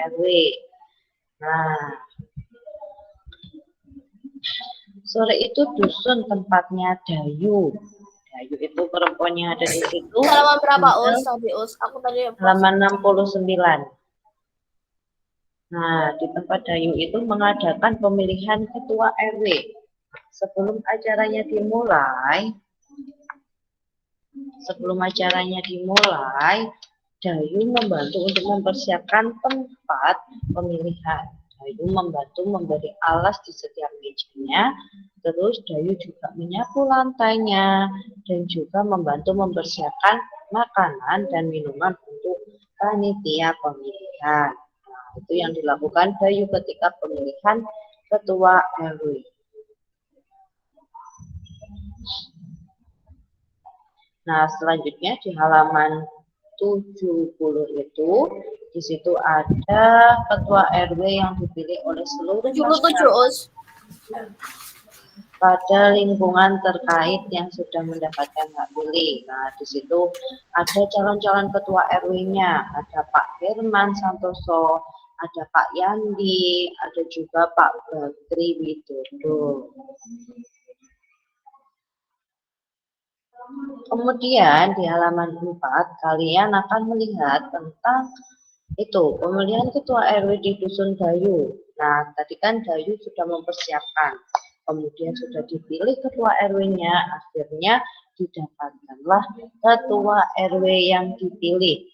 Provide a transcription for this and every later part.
RW. Nah, sore itu dusun tempatnya Dayu. Dayu itu perempuan yang ada di situ. Halaman berapa Us? Tadi Us, aku tadi halaman 69. Nah, di tempat Dayu itu mengadakan pemilihan ketua RW. Sebelum acaranya dimulai, Dayu membantu untuk mempersiapkan tempat pemilihan. Dayu membantu memberi alas di setiap mejanya, terus Dayu juga menyapu lantainya, dan juga membantu mempersiapkan makanan dan minuman untuk panitia pemilihan. Nah, itu yang dilakukan Dayu ketika pemilihan ketua RW. Nah, selanjutnya di halaman 70 itu, di situ ada ketua RW yang dipilih oleh seluruh masyarakat pada lingkungan terkait yang sudah mendapatkan hak pilih. Nah, di situ ada calon-calon ketua RW-nya, ada Pak Herman Santoso, ada Pak Yandi, ada juga Pak Bakri Widodo. Kemudian di halaman 4 kalian akan melihat tentang itu pemilihan ketua RW di dusun Dayu. Nah, tadi kan Dayu sudah mempersiapkan, kemudian sudah dipilih ketua RW-nya, akhirnya didapatkanlah ketua RW yang dipilih.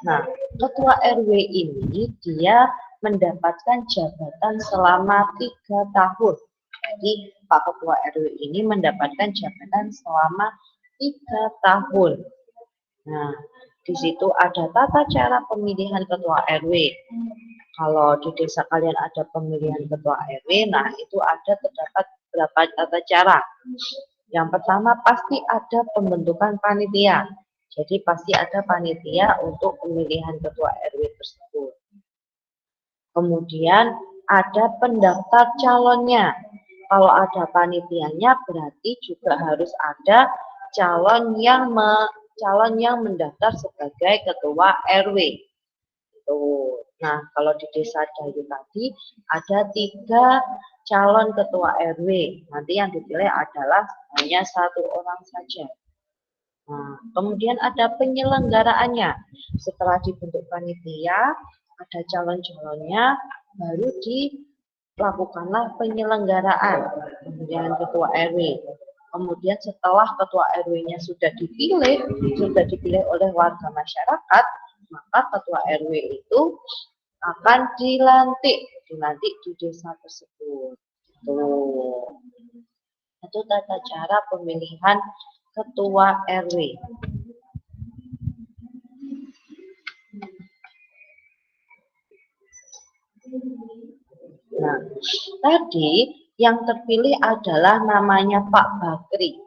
Nah, ketua RW ini dia mendapatkan jabatan selama 3 tahun. Jadi Pak Ketua RW ini mendapatkan jabatan selama 3 tahun. Nah, di situ ada tata cara pemilihan ketua RW. Kalau di desa kalian ada pemilihan ketua RW, nah itu terdapat beberapa tata cara. Yang pertama pasti ada pembentukan panitia. Jadi pasti ada panitia untuk pemilihan ketua RW tersebut. Kemudian ada pendaftar calonnya. Kalau ada panitianya berarti juga harus ada calon yang mendaftar sebagai ketua RW. Nah, kalau di desa Dayu tadi ada 3 calon ketua RW. Nanti yang dipilih adalah hanya 1 orang saja. Nah, kemudian ada penyelenggaraannya. Setelah dibentuk panitia, ada calon-calonnya, baru dilakukanlah penyelenggaraan pemilihan ketua RW. Kemudian setelah ketua RW-nya sudah dipilih oleh warga masyarakat, maka ketua RW itu akan dilantik di desa tersebut. Itu tata cara pemilihan ketua RW. Nah, tadi yang terpilih adalah namanya Pak Bakri.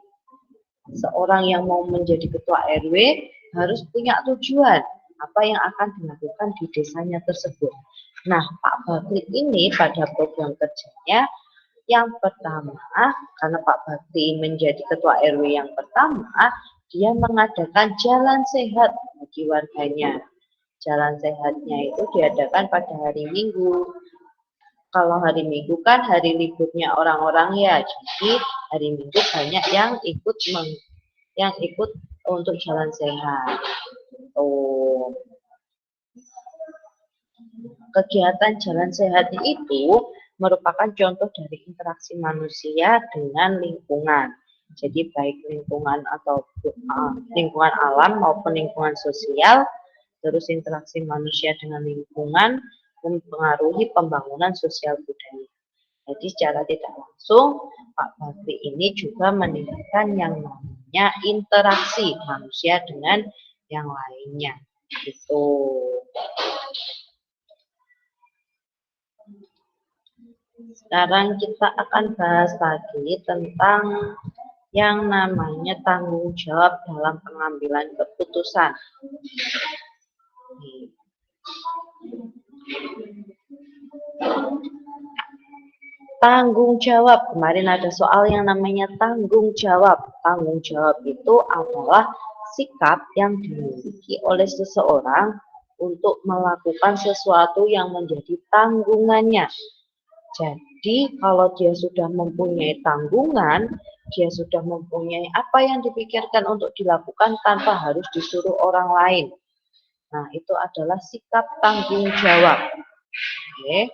Seorang yang mau menjadi ketua RW harus punya tujuan apa yang akan dilakukan di desanya tersebut. Nah, Pak Bakri ini pada program kerjanya yang pertama, karena Pak Bakri menjadi ketua RW yang pertama, dia mengadakan jalan sehat bagi warganya. Jalan sehatnya itu diadakan pada hari Minggu. Kalau hari Minggu kan hari liburnya orang-orang ya, jadi hari Minggu banyak yang ikut untuk jalan sehat. Kegiatan jalan sehat itu merupakan contoh dari interaksi manusia dengan lingkungan. Jadi baik lingkungan atau lingkungan alam maupun lingkungan sosial, terus interaksi manusia dengan lingkungan mempengaruhi pembangunan sosial budaya. Jadi secara tidak langsung Pak Bakri ini juga meningkatkan yang namanya interaksi manusia dengan yang lainnya. Gitu. Sekarang kita akan bahas lagi tentang yang namanya tanggung jawab dalam pengambilan keputusan. Tanggung jawab, kemarin ada soal yang namanya tanggung jawab. Tanggung jawab itu adalah sikap yang dimiliki oleh seseorang untuk melakukan sesuatu yang menjadi tanggungannya. Jadi kalau dia sudah mempunyai tanggungan, dia sudah mempunyai apa yang dipikirkan untuk dilakukan tanpa harus disuruh orang lain. Nah, itu adalah sikap tanggung jawab. Oke.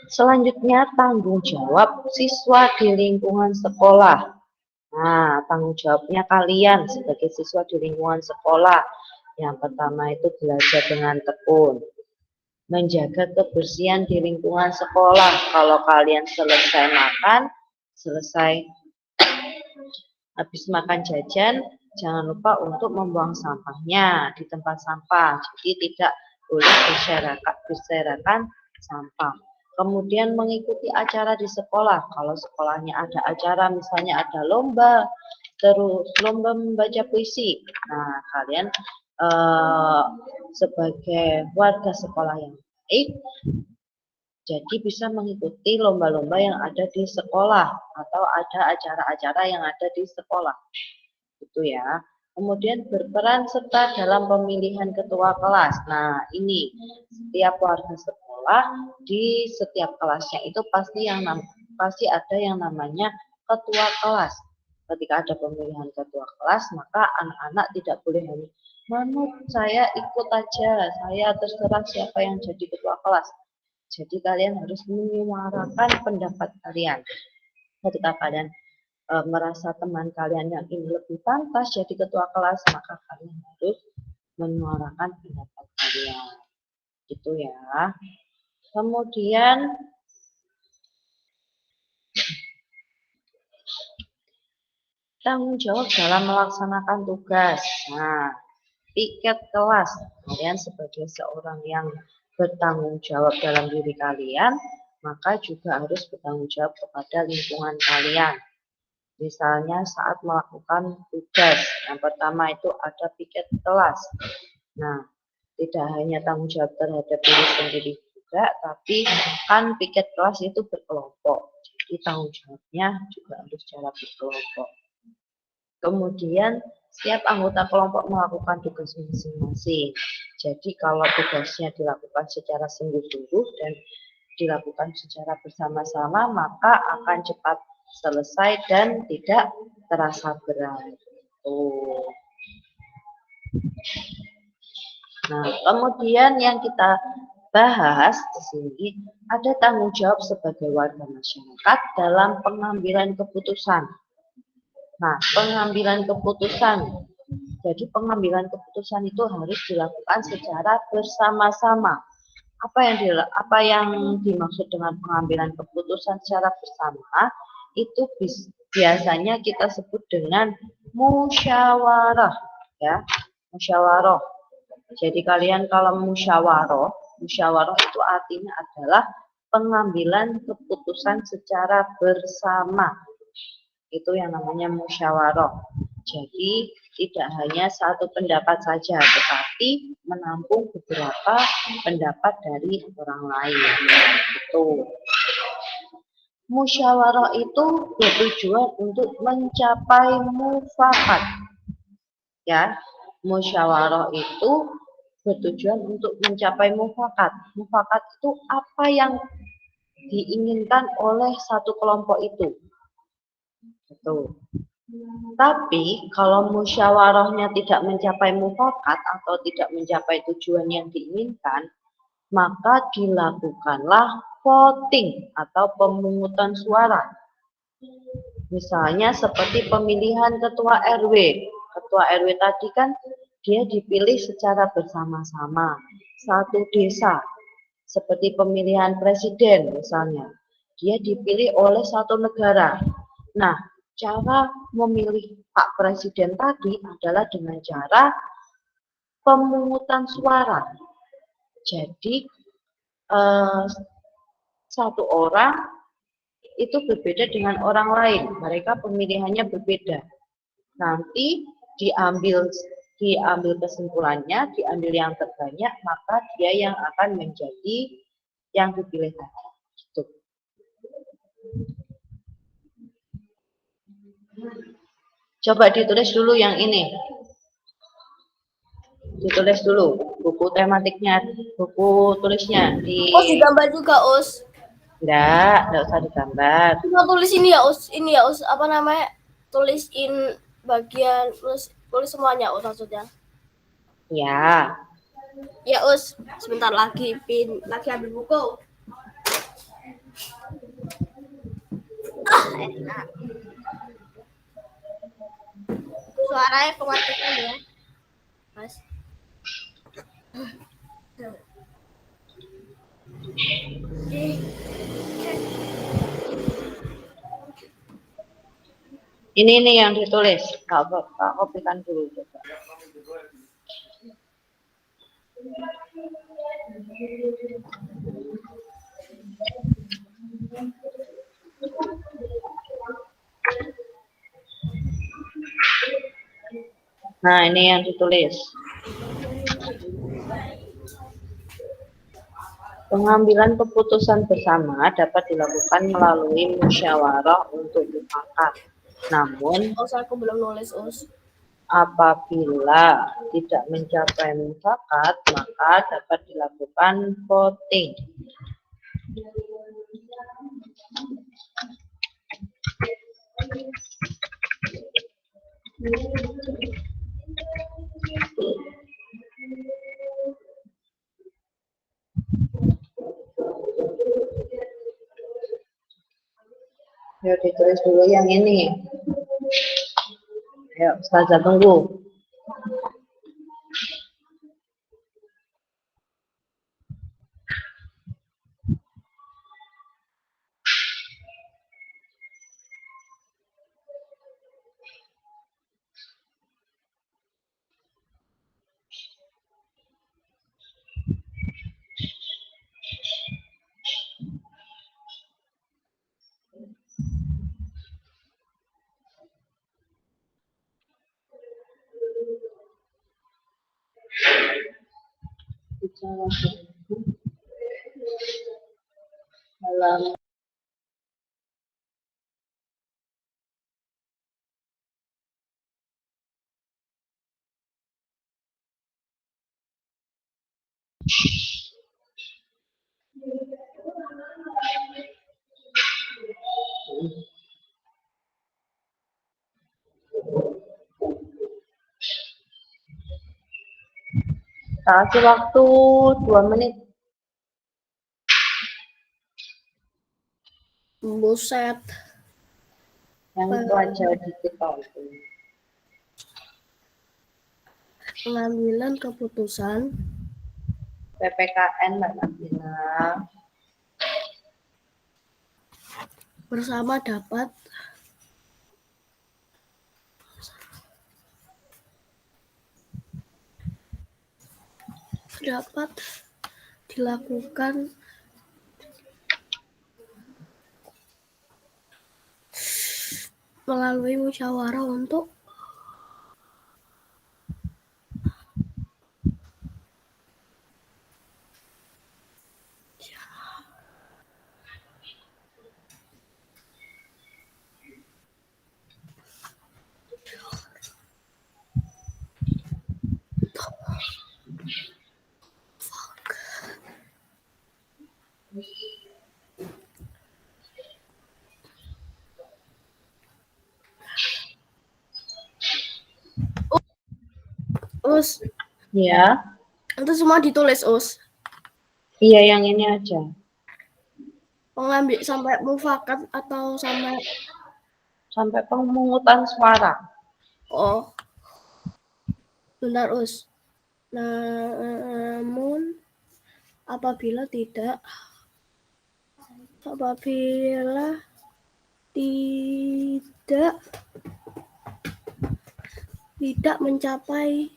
Selanjutnya, tanggung jawab siswa di lingkungan sekolah. Nah, tanggung jawabnya kalian sebagai siswa di lingkungan sekolah. Yang pertama itu belajar dengan tekun. Menjaga kebersihan di lingkungan sekolah. Kalau kalian selesai makan, selesai habis makan jajan, jangan lupa untuk membuang sampahnya di tempat sampah. Jadi tidak boleh berserakan sampah. Kemudian mengikuti acara di sekolah. Kalau sekolahnya ada acara, misalnya ada lomba, terus lomba membaca puisi. Nah, kalian sebagai warga sekolah yang baik, jadi bisa mengikuti lomba-lomba yang ada di sekolah atau ada acara-acara yang ada di sekolah. Gitu ya. Kemudian berperan serta dalam pemilihan ketua kelas. Nah, ini setiap warga sekolah di setiap kelasnya itu pasti ada yang namanya ketua kelas. Ketika ada pemilihan ketua kelas, maka anak-anak tidak boleh hanya manut saya ikut aja, saya terserah siapa yang jadi ketua kelas. Jadi kalian harus menyuarakan pendapat kalian. Ketika kalian merasa teman kalian yang ini lebih pantas jadi ketua kelas, maka kalian harus menyuarakan pendapat kalian. Gitu ya. Kemudian tanggung jawab dalam melaksanakan tugas. Nah, piket kelas. Kalian sebagai seorang yang bertanggung jawab dalam diri kalian, maka juga harus bertanggung jawab kepada lingkungan kalian. Misalnya saat melakukan tugas, yang pertama itu ada piket kelas. Nah, tidak hanya tanggung jawab terhadap diri sendiri juga, tapi kan piket kelas itu berkelompok. Jadi tanggung jawabnya juga harus secara berkelompok. Kemudian setiap anggota kelompok melakukan tugas masing-masing. Jadi kalau tugasnya dilakukan secara sungguh-sungguh dan dilakukan secara bersama-sama, maka akan cepat selesai dan tidak terasa berat. Nah, kemudian yang kita bahas di sini ada tanggung jawab sebagai warga masyarakat dalam pengambilan keputusan. Nah, pengambilan keputusan. Jadi pengambilan keputusan itu harus dilakukan secara bersama-sama. Apa yang dimaksud dengan pengambilan keputusan secara bersama itu biasanya kita sebut dengan musyawarah, ya, musyawarah. Jadi kalian kalau musyawarah itu artinya adalah pengambilan keputusan secara bersama. Itu yang namanya musyawarah. Jadi tidak hanya satu pendapat saja, tetapi menampung beberapa pendapat dari orang lain. Itu. Musyawarah itu bertujuan untuk mencapai mufakat. Ya, musyawarah itu bertujuan untuk mencapai mufakat. Mufakat itu apa yang diinginkan oleh satu kelompok itu. Betul. Tapi kalau musyawarahnya tidak mencapai mufakat atau tidak mencapai tujuan yang diinginkan, maka dilakukanlah voting atau pemungutan suara. Misalnya seperti pemilihan ketua RW. Ketua RW tadi kan dia dipilih secara bersama-sama. Satu desa. Seperti pemilihan presiden misalnya. Dia dipilih oleh satu negara. Nah, cara memilih Pak Presiden tadi adalah dengan cara pemungutan suara. Jadi satu orang itu berbeda dengan orang lain. Mereka pemilihannya berbeda. Nanti diambil kesimpulannya, diambil yang terbanyak, maka dia yang akan menjadi yang dipilih tadi. Gitu. Coba ditulis dulu yang ini. Ditulis dulu buku tematiknya, buku tulisnya di. Us digambar juga Us. Enggak usah digambar. Cuma tulis ini ya Us, apa namanya? Tulisin bagian tulis semuanya Us maksudnya. Ya. Ya Us, sebentar lagi lagi ambil buku. Enak. Suaranya kematian ya, Mas. Ini nih yang ditulis. Kak kopikan dulu coba. Nah, ini yang ditulis. Pengambilan keputusan bersama dapat dilakukan melalui musyawarah untuk mufakat. Namun, Us, aku belum nulis Us. apabila tidak mencapai mufakat, maka dapat dilakukan voting. Yuk ditulis dulu yang ini. Ayo, Ustazah tunggu. Dalam kasih waktu 2 menit. Buset. Yang itu aja dikit itu. Pengambilan keputusan PPKN Mbak Nabila. bersama dapat dilakukan melalui musyawarah untuk Us. Ya. Itu semua ditulis Us. Iya, yang ini aja. Mengambil sampai mufakat atau sampai pemungutan suara. Oh. Benar Us. Namun apabila tidak mencapai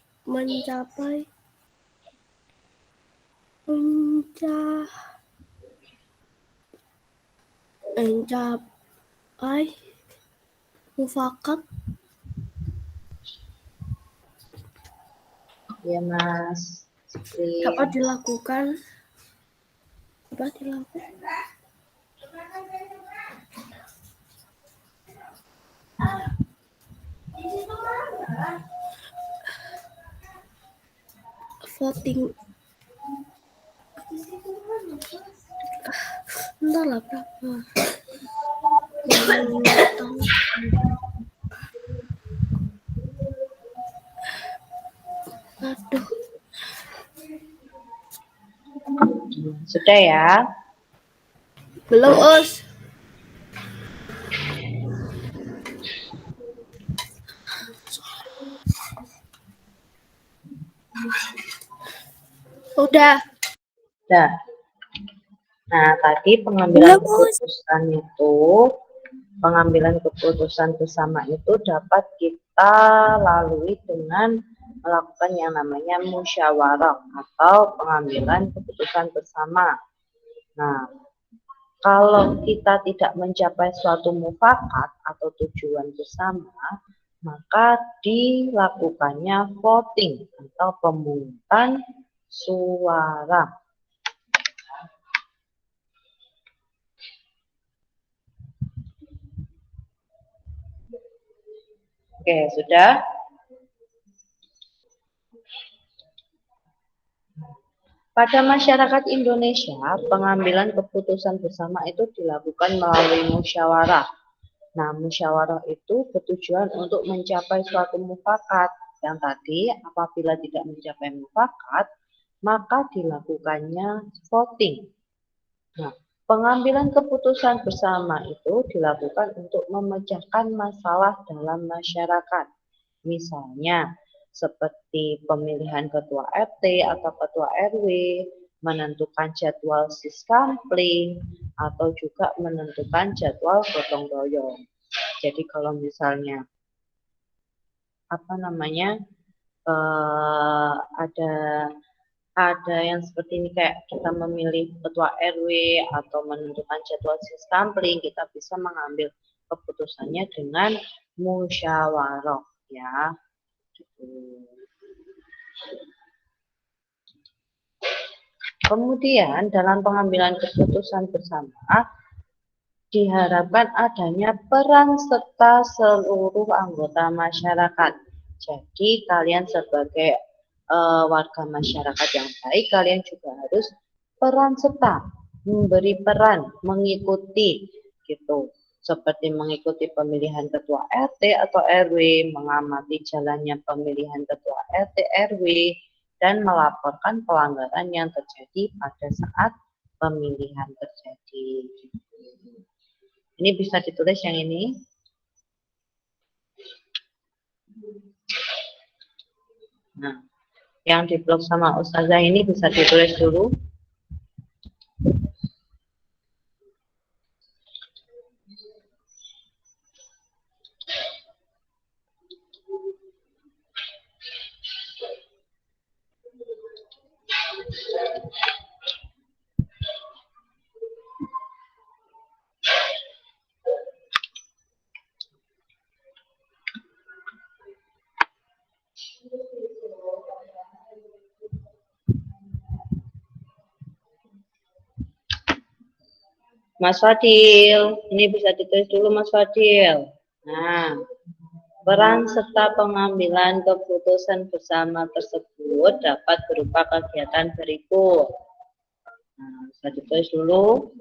mufakat Ya Mas. dapat dilakukan Voting. Entar lah berapa? Aduh. Sudah ya? Belum, Us. Udah. Nah, tadi pengambilan keputusan bersama itu dapat kita lalui dengan melakukan yang namanya musyawarah atau pengambilan keputusan bersama. Nah, kalau kita tidak mencapai suatu mufakat atau tujuan bersama, maka dilakukannya voting atau pemungutan suara. Oke, sudah? Pada masyarakat Indonesia, pengambilan keputusan bersama itu dilakukan melalui musyawarah. Nah, musyawarah itu bertujuan untuk mencapai suatu mufakat. Yang tadi, apabila tidak mencapai mufakat, maka dilakukannya voting. Nah, pengambilan keputusan bersama itu dilakukan untuk memecahkan masalah dalam masyarakat. Misalnya, seperti pemilihan ketua RT atau ketua RW, menentukan jadwal siskampling, atau juga menentukan jadwal gotong royong. Jadi kalau misalnya ada yang seperti ini kayak kita memilih ketua RW atau menentukan jadwal siskampling, kita bisa mengambil keputusannya dengan musyawarah ya. Kemudian dalam pengambilan keputusan bersama diharapkan adanya peran serta seluruh anggota masyarakat. Jadi kalian sebagai warga masyarakat yang baik, kalian juga harus peran serta, memberi peran, mengikuti gitu. Seperti mengikuti pemilihan ketua RT atau RW, mengamati jalannya pemilihan ketua RT RW, dan melaporkan pelanggaran yang terjadi pada saat pemilihan terjadi. Ini bisa ditulis yang ini. Nah, yang di blog sama Ustazah ini bisa ditulis dulu. Mas Fadil, ini bisa ditulis dulu Mas Fadil. Nah, peran serta pengambilan keputusan bersama tersebut dapat berupa kegiatan berikut. Nah, bisa ditulis dulu.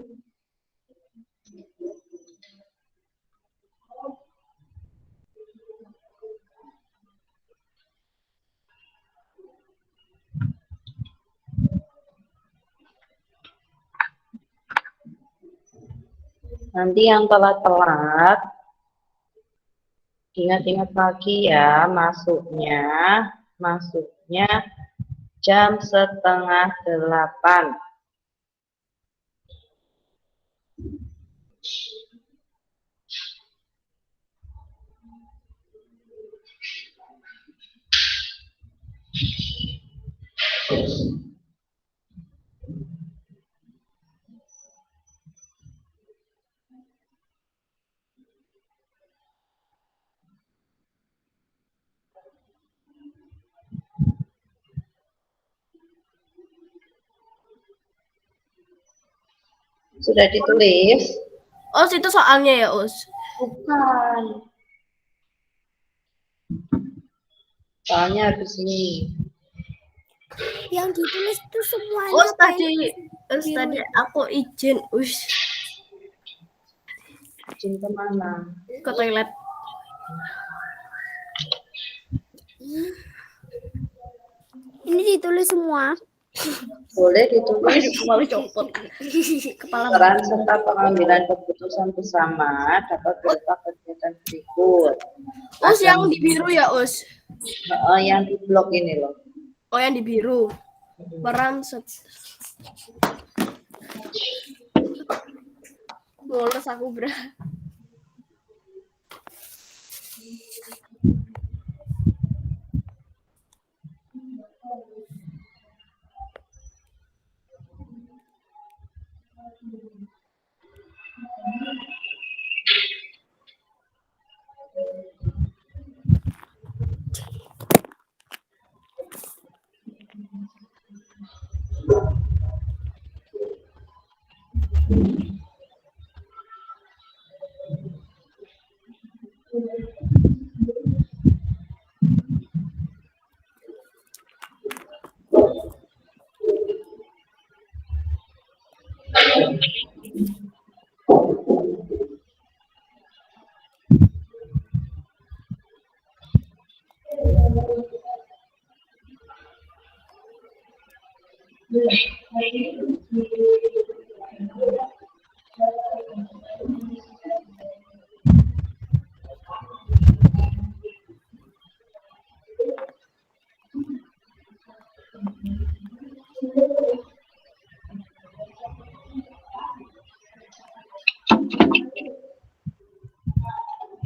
Nanti yang telat-telat, ingat-ingat lagi ya, masuknya jam 7:30. Sudah ditulis? Us, itu soalnya ya, Us? Bukan. Soalnya habis ini. Yang ditulis itu semuanya Us apa tadi yang tadi aku izin Izin kemana? ke toilet. ini ditulis semua. Boleh ditulis Malu copot. Kepala peran serta pengambilan keputusan bersama dapat berupa kegiatan berikut. Us yang di biru ya, Us. Yang di blok ini loh. Oh, yang di biru. Peran Mules aku, Bra.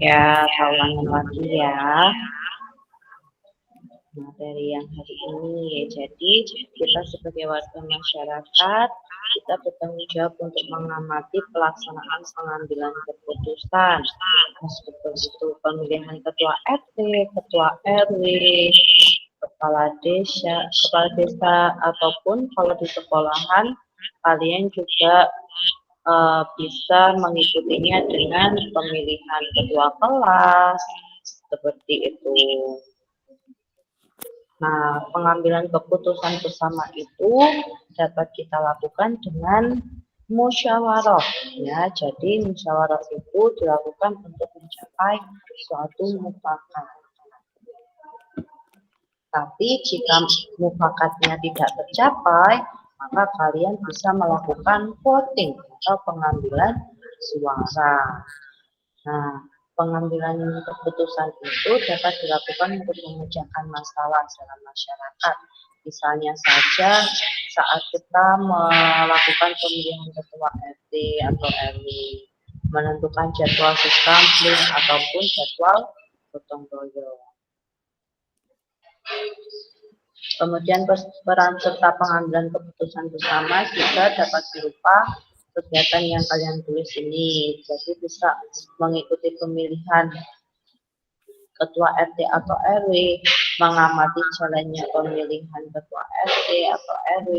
Ya, ulangi lagi ya. Materi yang hari ini. Jadi, kita sebagai warga masyarakat, kita bertanggung jawab untuk mengamati pelaksanaan pengambilan keputusan. Seperti itu, pemilihan ketua RT, ketua RW, kepala desa, ataupun kalau di sekolahan, kalian juga bisa mengikutinya dengan pemilihan ketua kelas, seperti itu. Nah, pengambilan keputusan bersama itu dapat kita lakukan dengan musyawarah. Ya, jadi musyawarah itu dilakukan untuk mencapai suatu mufakat. Tapi jika mufakatnya tidak tercapai, maka kalian bisa melakukan voting atau pengambilan suara. Nah, pengambilan keputusan itu dapat dilakukan untuk memecahkan masalah dalam masyarakat. Misalnya saja saat kita melakukan pemilihan ketua RT atau RW, menentukan jadwal siskampling ataupun jadwal gotong royong. Kemudian peran serta pengambilan keputusan bersama juga dapat berupa kegiatan yang kalian tulis ini. Jadi bisa mengikuti pemilihan ketua RT atau RW, mengamati jalannya pemilihan ketua RT atau RW,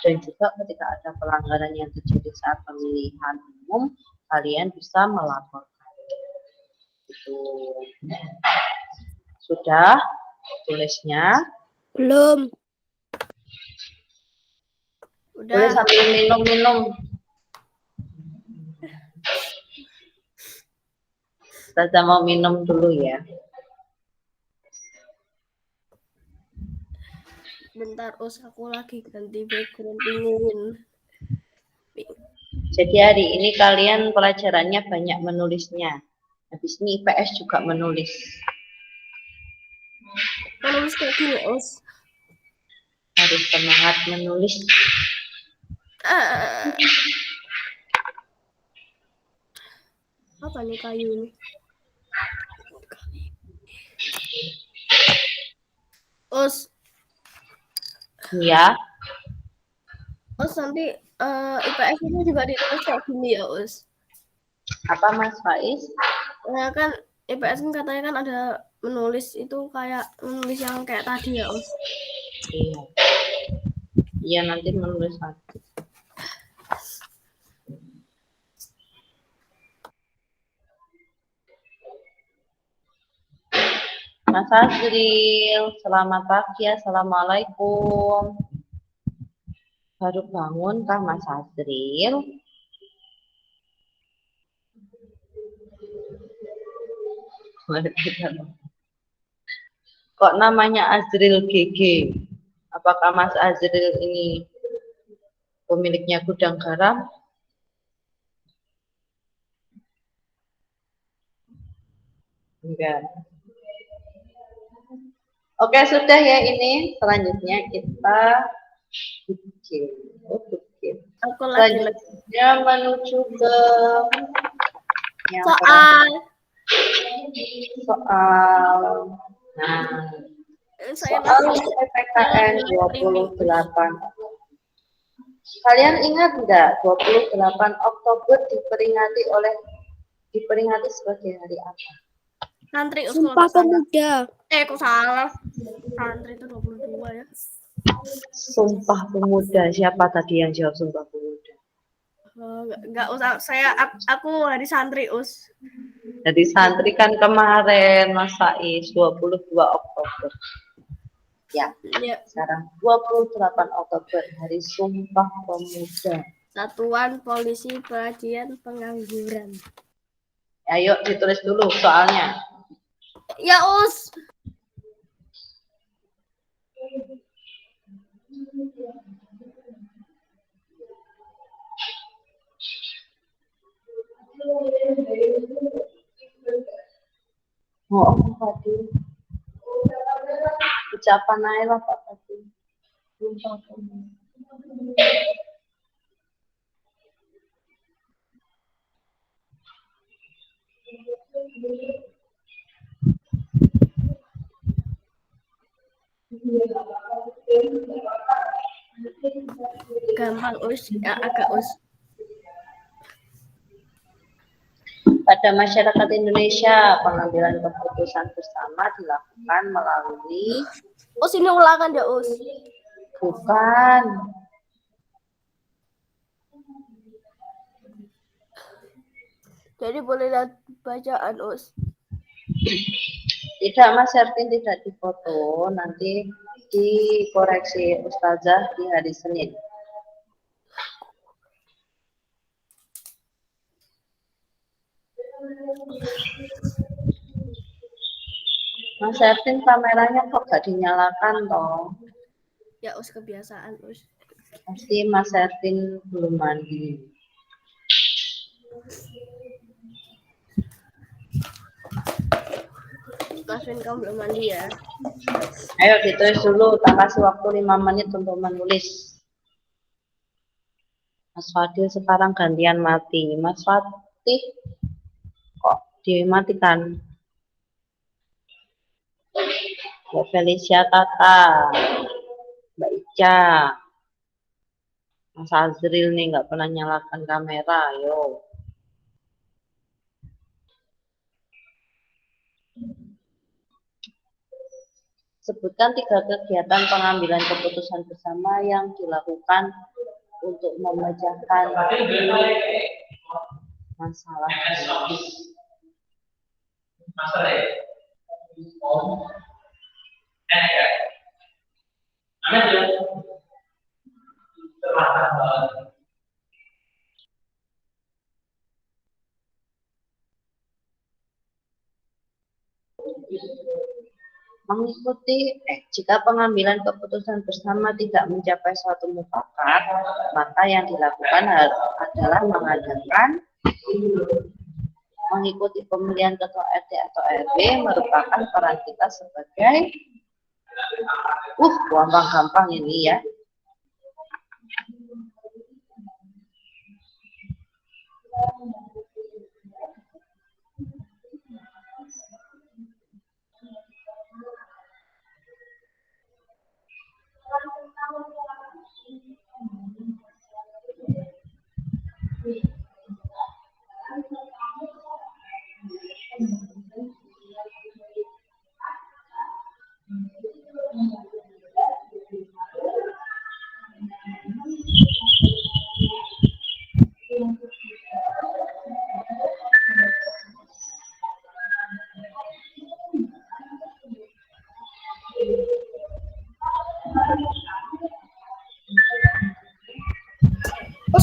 dan juga ketika ada pelanggaran yang terjadi saat pemilihan umum, kalian bisa melaporkan. Itu. Sudah tulisnya? Belum. Udah. Boleh sambil minum-minum. Saya mau minum dulu ya. Bentar, Us, aku lagi ganti background pingin. Jadi hari ini kalian pelajarannya banyak menulisnya. Habis ini IPS juga menulis. Menulis kayak gini, Us. Harus semangat menulis. Apa nih kayu ini? Us. Ya. Us, nanti IPS itu juga ditulis kayak gini ya, Us. Apa Mas Faiz? Nah, kan IPS kan katanya kan ada menulis itu kayak menulis yang kayak tadi ya, Us. Iya. Iya, nanti menulis lagi. Mas Azril, selamat pagi, assalamualaikum. Baru bangun kah Mas Azril? Kok namanya Azril GG? Apakah Mas Azril ini pemiliknya gudang garam? Enggak. Oke, sudah ya ini. Selanjutnya kita bikin. Aku lagi Selanjutnya menuju ke yang soal. Nah, Saya soal masih PPKN 28. Kalian ingat enggak 28 Oktober diperingati sebagai hari apa? santri Sumpah Pemuda. Kok salah? Santri itu 22 ya. Sumpah Pemuda. Siapa tadi yang jawab Sumpah Pemuda? Enggak usah. Aku hari santri, Us. Jadi santri kan kemarin Mas Faiz 22 Oktober. Ya. Sekarang 28 Oktober hari Sumpah Pemuda. Satuan Polisi Pengajian Pengangguran. Ayo ditulis dulu soalnya. Ya, Us. Oh, tadi. Ucapan aja lah Pak tadi. Sumpah Pemuda. Gampang, Us. Ya, agak Us. Pada masyarakat Indonesia, pengambilan keputusan bersama dilakukan melalui Us, ini ulangan ya, Us. bukan. Jadi boleh lihat bacaan, Us. Tidak, Mas Ervin tidak difoto, nanti dikoreksi Ustazah di hari Senin. Mas Ervin kameranya kok gak dinyalakan toh? Ya, Us, kebiasaan, Us. Pasti Mas Ervin belum mandi. Kasvin, kamu belum mandi ya? Ayo ditulis dulu, tak kasih waktu 5 menit untuk menulis. Mas Fadil sekarang gantian mati. Mas Fatih kok dimatikan? Mbak Felicia Tata, Mbak Ica, Mas Azril nih nggak pernah nyalakan kamera, yo. Sebutkan 3 kegiatan pengambilan keputusan bersama yang dilakukan untuk memecahkan masalah. Mengikuti jika pengambilan keputusan bersama tidak mencapai suatu mufakat, maka yang dilakukan adalah mengikuti pemilihan ketua RT atau RW merupakan peran kita sebagai gampang ini ya.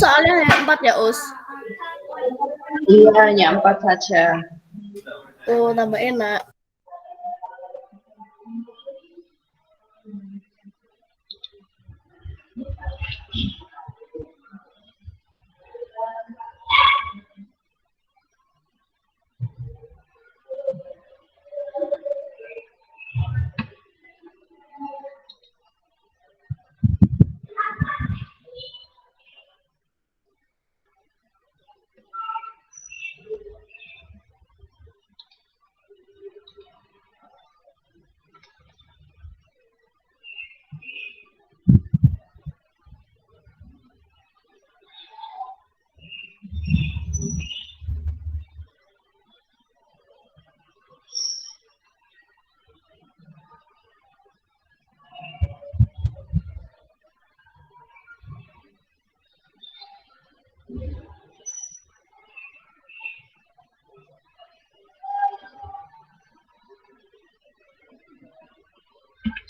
soalnya hanya 4 ya, Us. Iya, hanya 4 saja. Oh, tambah enak.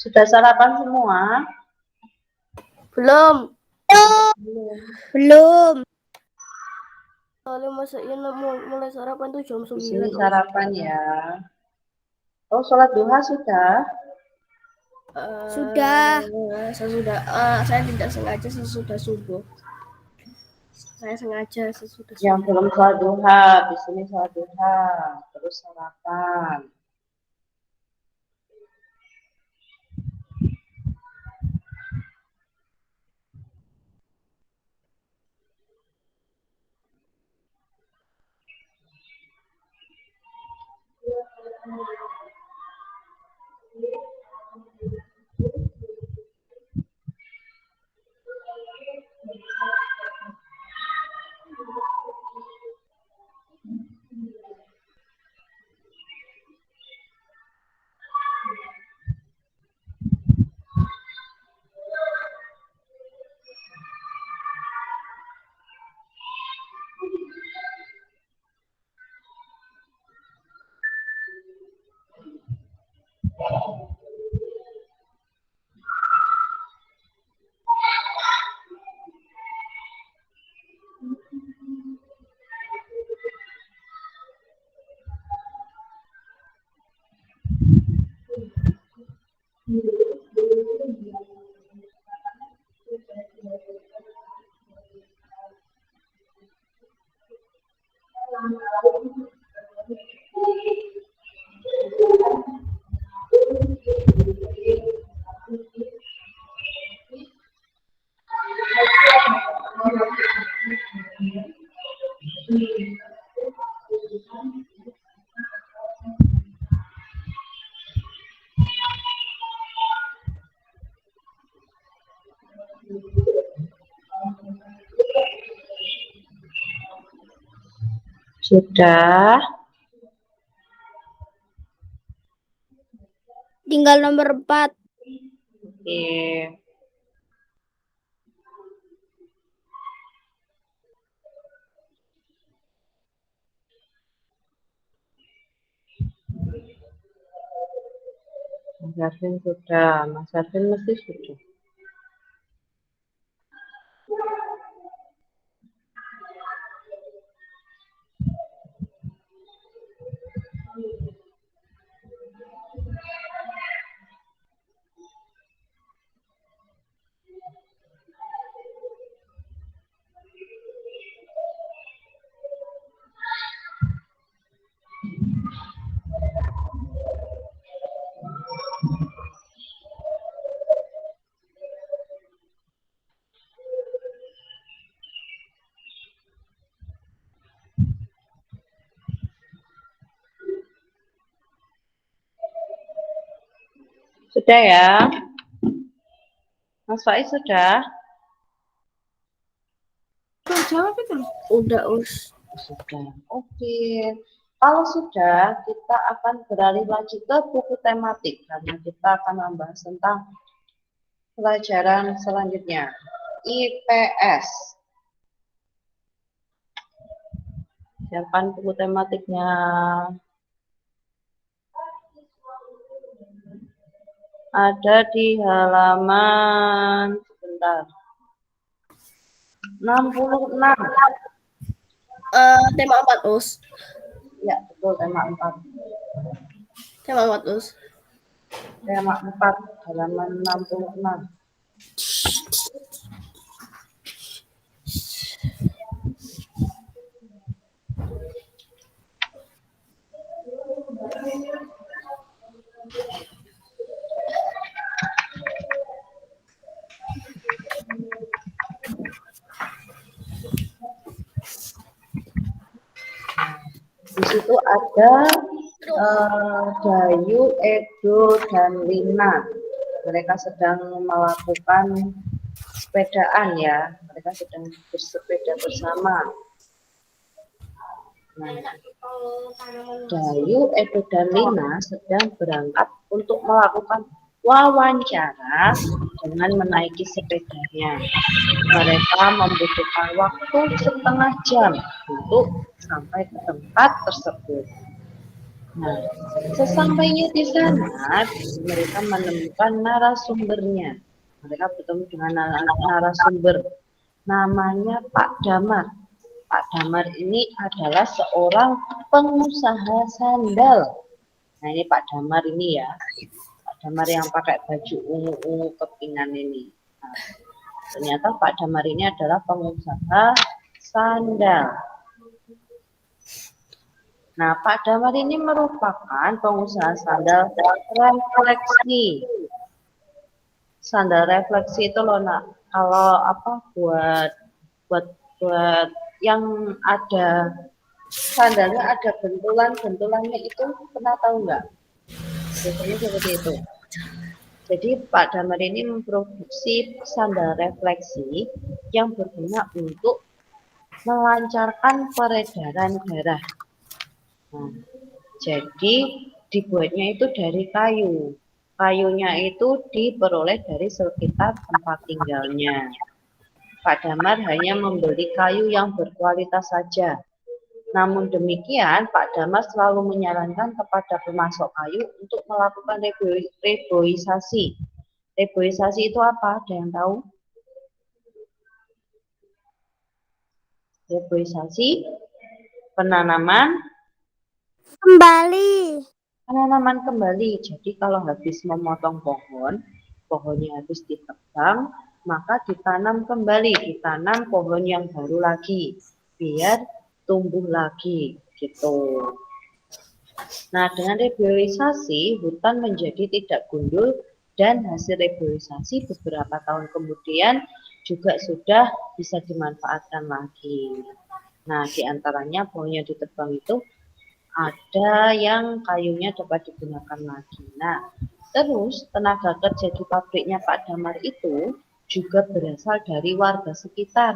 Sudah sarapan semua? Belum. Belum. Soalnya masaknya mulai sarapan tuh jam Di sini 9. sarapan ya. Oh, sholat duha sudah? Sudah. Saya tidak sengaja sesudah subuh. Saya sengaja sesudah Yang subuh. belum sholat duha, di sini sholat duha, terus sarapan. Sudah. Tinggal nomor 4. Oke. Mas Arvin sudah, Mas Arvin mesti sudah. Sudah ya? Mas Faiz sudah? Jawab itu. Udah, Us. Sudah. Oke. Kalau sudah, kita akan beralih lagi ke buku tematik karena kita akan membahas tentang pelajaran selanjutnya, IPS. Siapkan buku tematiknya. Ada di halaman sebentar. 66. Tema 4 Us. Ya, betul, tema 4. Tema 4 Us. Tema 4, halaman 66. Di situ ada Dayu, Edo, dan Lina. Mereka sedang melakukan sepedaan ya. Mereka sedang bersepeda bersama. Nah, Dayu, Edo, dan Lina sedang berangkat untuk melakukan wawancara dengan menaiki sepedanya. Mereka membutuhkan waktu setengah jam untuk sampai ke tempat tersebut. Nah, sesampainya di sana, mereka menemukan narasumbernya. Mereka bertemu dengan narasumber, namanya Pak Damar. Pak Damar ini adalah seorang pengusaha sandal. Nah, ini Pak Damar ini ya. Pak Damar yang pakai baju ungu-ungu kepingan ini. Nah, ternyata Pak Damar ini adalah pengusaha sandal. Nah, Pak Damar ini merupakan pengusaha sandal refleksi. Sandal refleksi itu loh, nak. Kalau apa buat yang ada sandalnya ada bentulannya itu, pernah tahu nggak? Biasanya seperti itu. Jadi Pak Damar ini memproduksi sandal refleksi yang berguna untuk melancarkan peredaran darah. Nah, jadi dibuatnya itu dari kayu. Kayunya itu diperoleh dari sekitar tempat tinggalnya. Pak Damar hanya membeli kayu yang berkualitas saja. Namun demikian, Pak Damar selalu menyarankan kepada pemasok kayu untuk melakukan reboisasi. Reboisasi itu apa? Ada yang tahu? Reboisasi penanaman kembali. Jadi kalau habis memotong pohon, pohonnya habis ditebang, maka ditanam kembali, ditanam pohon yang baru lagi, biar tumbuh lagi, gitu. Nah, dengan reboisasi, hutan menjadi tidak gundul dan hasil reboisasi beberapa tahun kemudian juga sudah bisa dimanfaatkan lagi. Nah, diantaranya pohon yang ditebang itu ada yang kayunya dapat digunakan lagi. Nah, terus tenaga kerja di pabriknya Pak Damar itu juga berasal dari warga sekitar.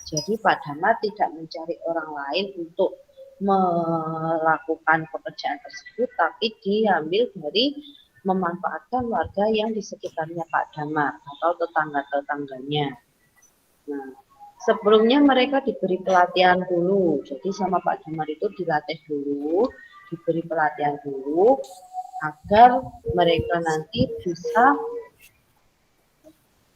Jadi Pak Damar tidak mencari orang lain untuk melakukan pekerjaan tersebut, tapi diambil dari memanfaatkan warga yang di sekitarnya Pak Damar atau tetangga-tetangganya. Nah, sebelumnya mereka diberi pelatihan dulu, jadi sama Pak Damar itu dilatih dulu, diberi pelatihan dulu, agar mereka nanti bisa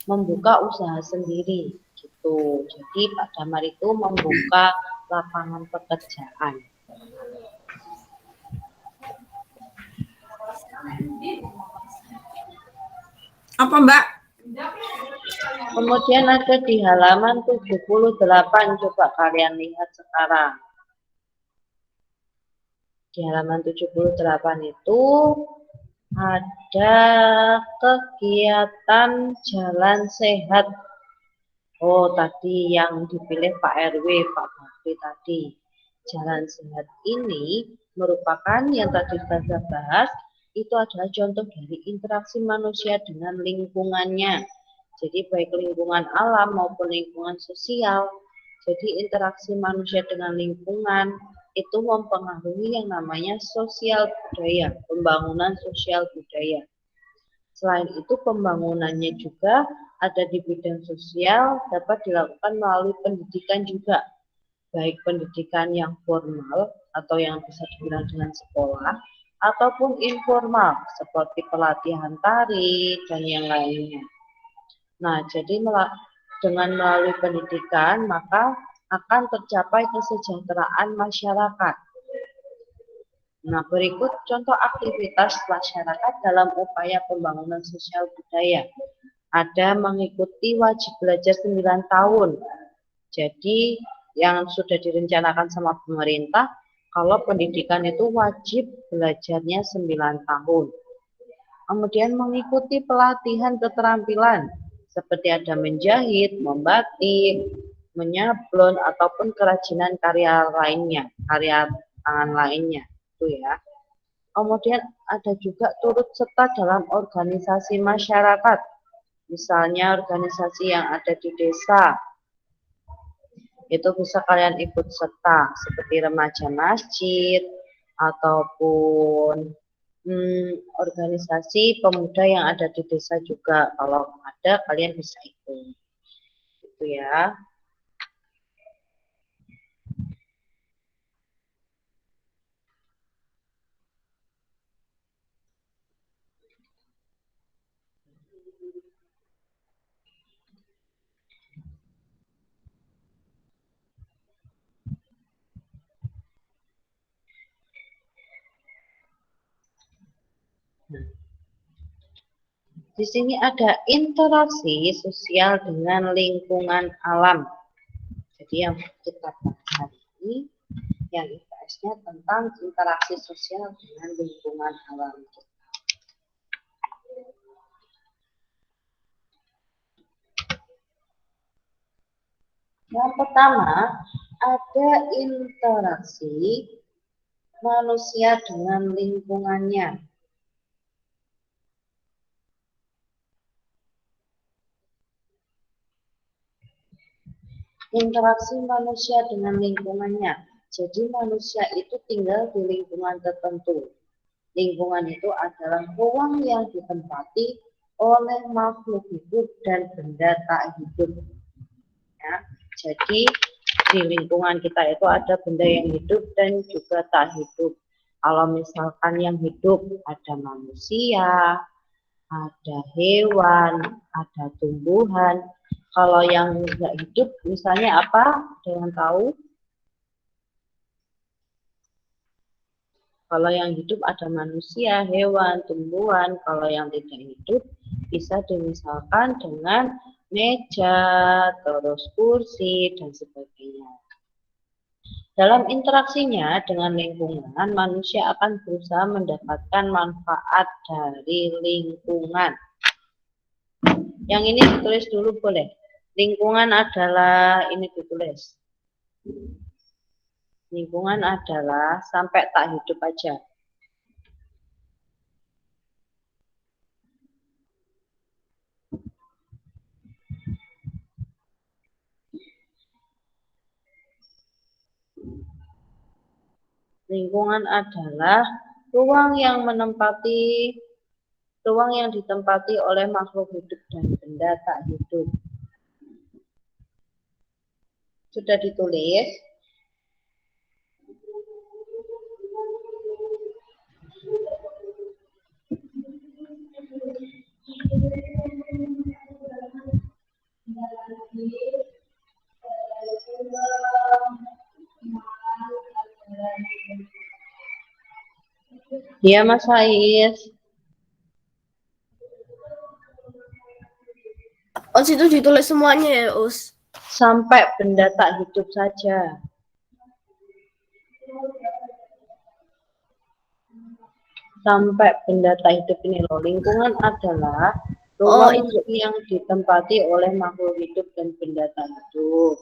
membuka usaha sendiri, gitu. Jadi Pak Damar itu membuka lapangan pekerjaan. Apa Mbak? Kemudian ada di halaman 78, coba kalian lihat sekarang. Di halaman 78 itu ada kegiatan jalan sehat. Oh, tadi yang dipilih Pak RW, Pak Bakri tadi. Jalan sehat ini merupakan yang tadi kita bahas, itu adalah contoh dari interaksi manusia dengan lingkungannya. Jadi baik lingkungan alam maupun lingkungan sosial. Jadi interaksi manusia dengan lingkungan itu mempengaruhi yang namanya sosial budaya, pembangunan sosial budaya. Selain itu pembangunannya juga ada di bidang sosial dapat dilakukan melalui pendidikan juga. Baik pendidikan yang formal atau yang bisa dibilang dengan sekolah, ataupun informal seperti pelatihan tari dan yang lainnya. Nah, jadi dengan melalui pendidikan, maka akan tercapai kesejahteraan masyarakat. Nah, berikut contoh aktivitas masyarakat dalam upaya pembangunan sosial budaya. Ada mengikuti wajib belajar 9 tahun. Jadi, yang sudah direncanakan sama pemerintah, kalau pendidikan itu wajib belajarnya 9 tahun. Kemudian mengikuti pelatihan keterampilan, seperti ada menjahit, membatik, menyablon, ataupun kerajinan karya lainnya, karya tangan lainnya. Itu ya. Kemudian ada juga turut serta dalam organisasi masyarakat, misalnya organisasi yang ada di desa. Itu bisa kalian ikut serta seperti remaja masjid ataupun organisasi pemuda yang ada di desa juga. Kalau ada kalian bisa ikut. Itu ya. Di sini ada interaksi sosial dengan lingkungan alam. Jadi yang kita bahas hari ini, yang IPS-nya tentang interaksi sosial dengan lingkungan alam. Yang pertama, ada interaksi manusia dengan lingkungannya. Interaksi manusia dengan lingkungannya. Jadi manusia itu tinggal di lingkungan tertentu. Lingkungan itu adalah ruang yang ditempati oleh makhluk hidup dan benda tak hidup. Ya, jadi di lingkungan kita itu ada benda yang hidup dan juga tak hidup. Kalau misalkan yang hidup ada manusia, ada hewan, ada tumbuhan. Kalau yang tidak hidup, misalnya apa? Ada yang tahu? Kalau yang hidup ada manusia, hewan, tumbuhan. Kalau yang tidak hidup bisa dimisalkan dengan meja, terus kursi, dan sebagainya. Dalam interaksinya dengan lingkungan, manusia akan berusaha mendapatkan manfaat dari lingkungan. Yang ini ditulis dulu boleh. Lingkungan adalah, ini ditulis. Lingkungan adalah sampai tak hidup aja. Lingkungan adalah ruang yang ditempati oleh makhluk hidup dan benda tak hidup. Sudah ditulis? Ya, Mas Faiz. Oh, situ ditulis semuanya ya, Us? Sampai benda tak hidup saja. Sampai benda tak hidup ini loh. Lingkungan adalah ruang yang ditempati oleh makhluk hidup dan benda tak hidup.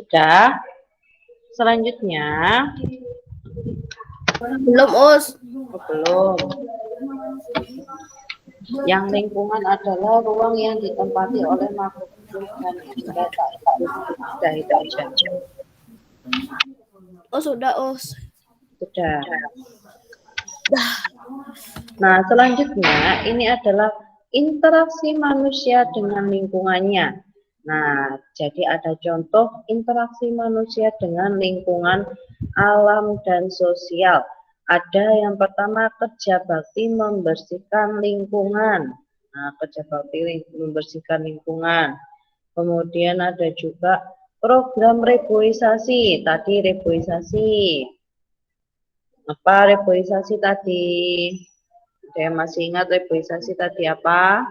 Sudah. Selanjutnya, Belum, Us. belum. Yang lingkungan adalah ruang yang ditempati oleh makhluk hidup dan benda tak hidup. Sudah itu aja. Oh, sudah, Us. Sudah. Nah, selanjutnya ini adalah interaksi manusia dengan lingkungannya. Nah, jadi ada contoh interaksi manusia dengan lingkungan, alam, dan sosial. Ada yang pertama kerja bakti membersihkan lingkungan. Nah, kerja bakti membersihkan lingkungan. Kemudian ada juga program reboisasi. Tadi reboisasi. Apa reboisasi tadi? Saya masih ingat reboisasi tadi apa?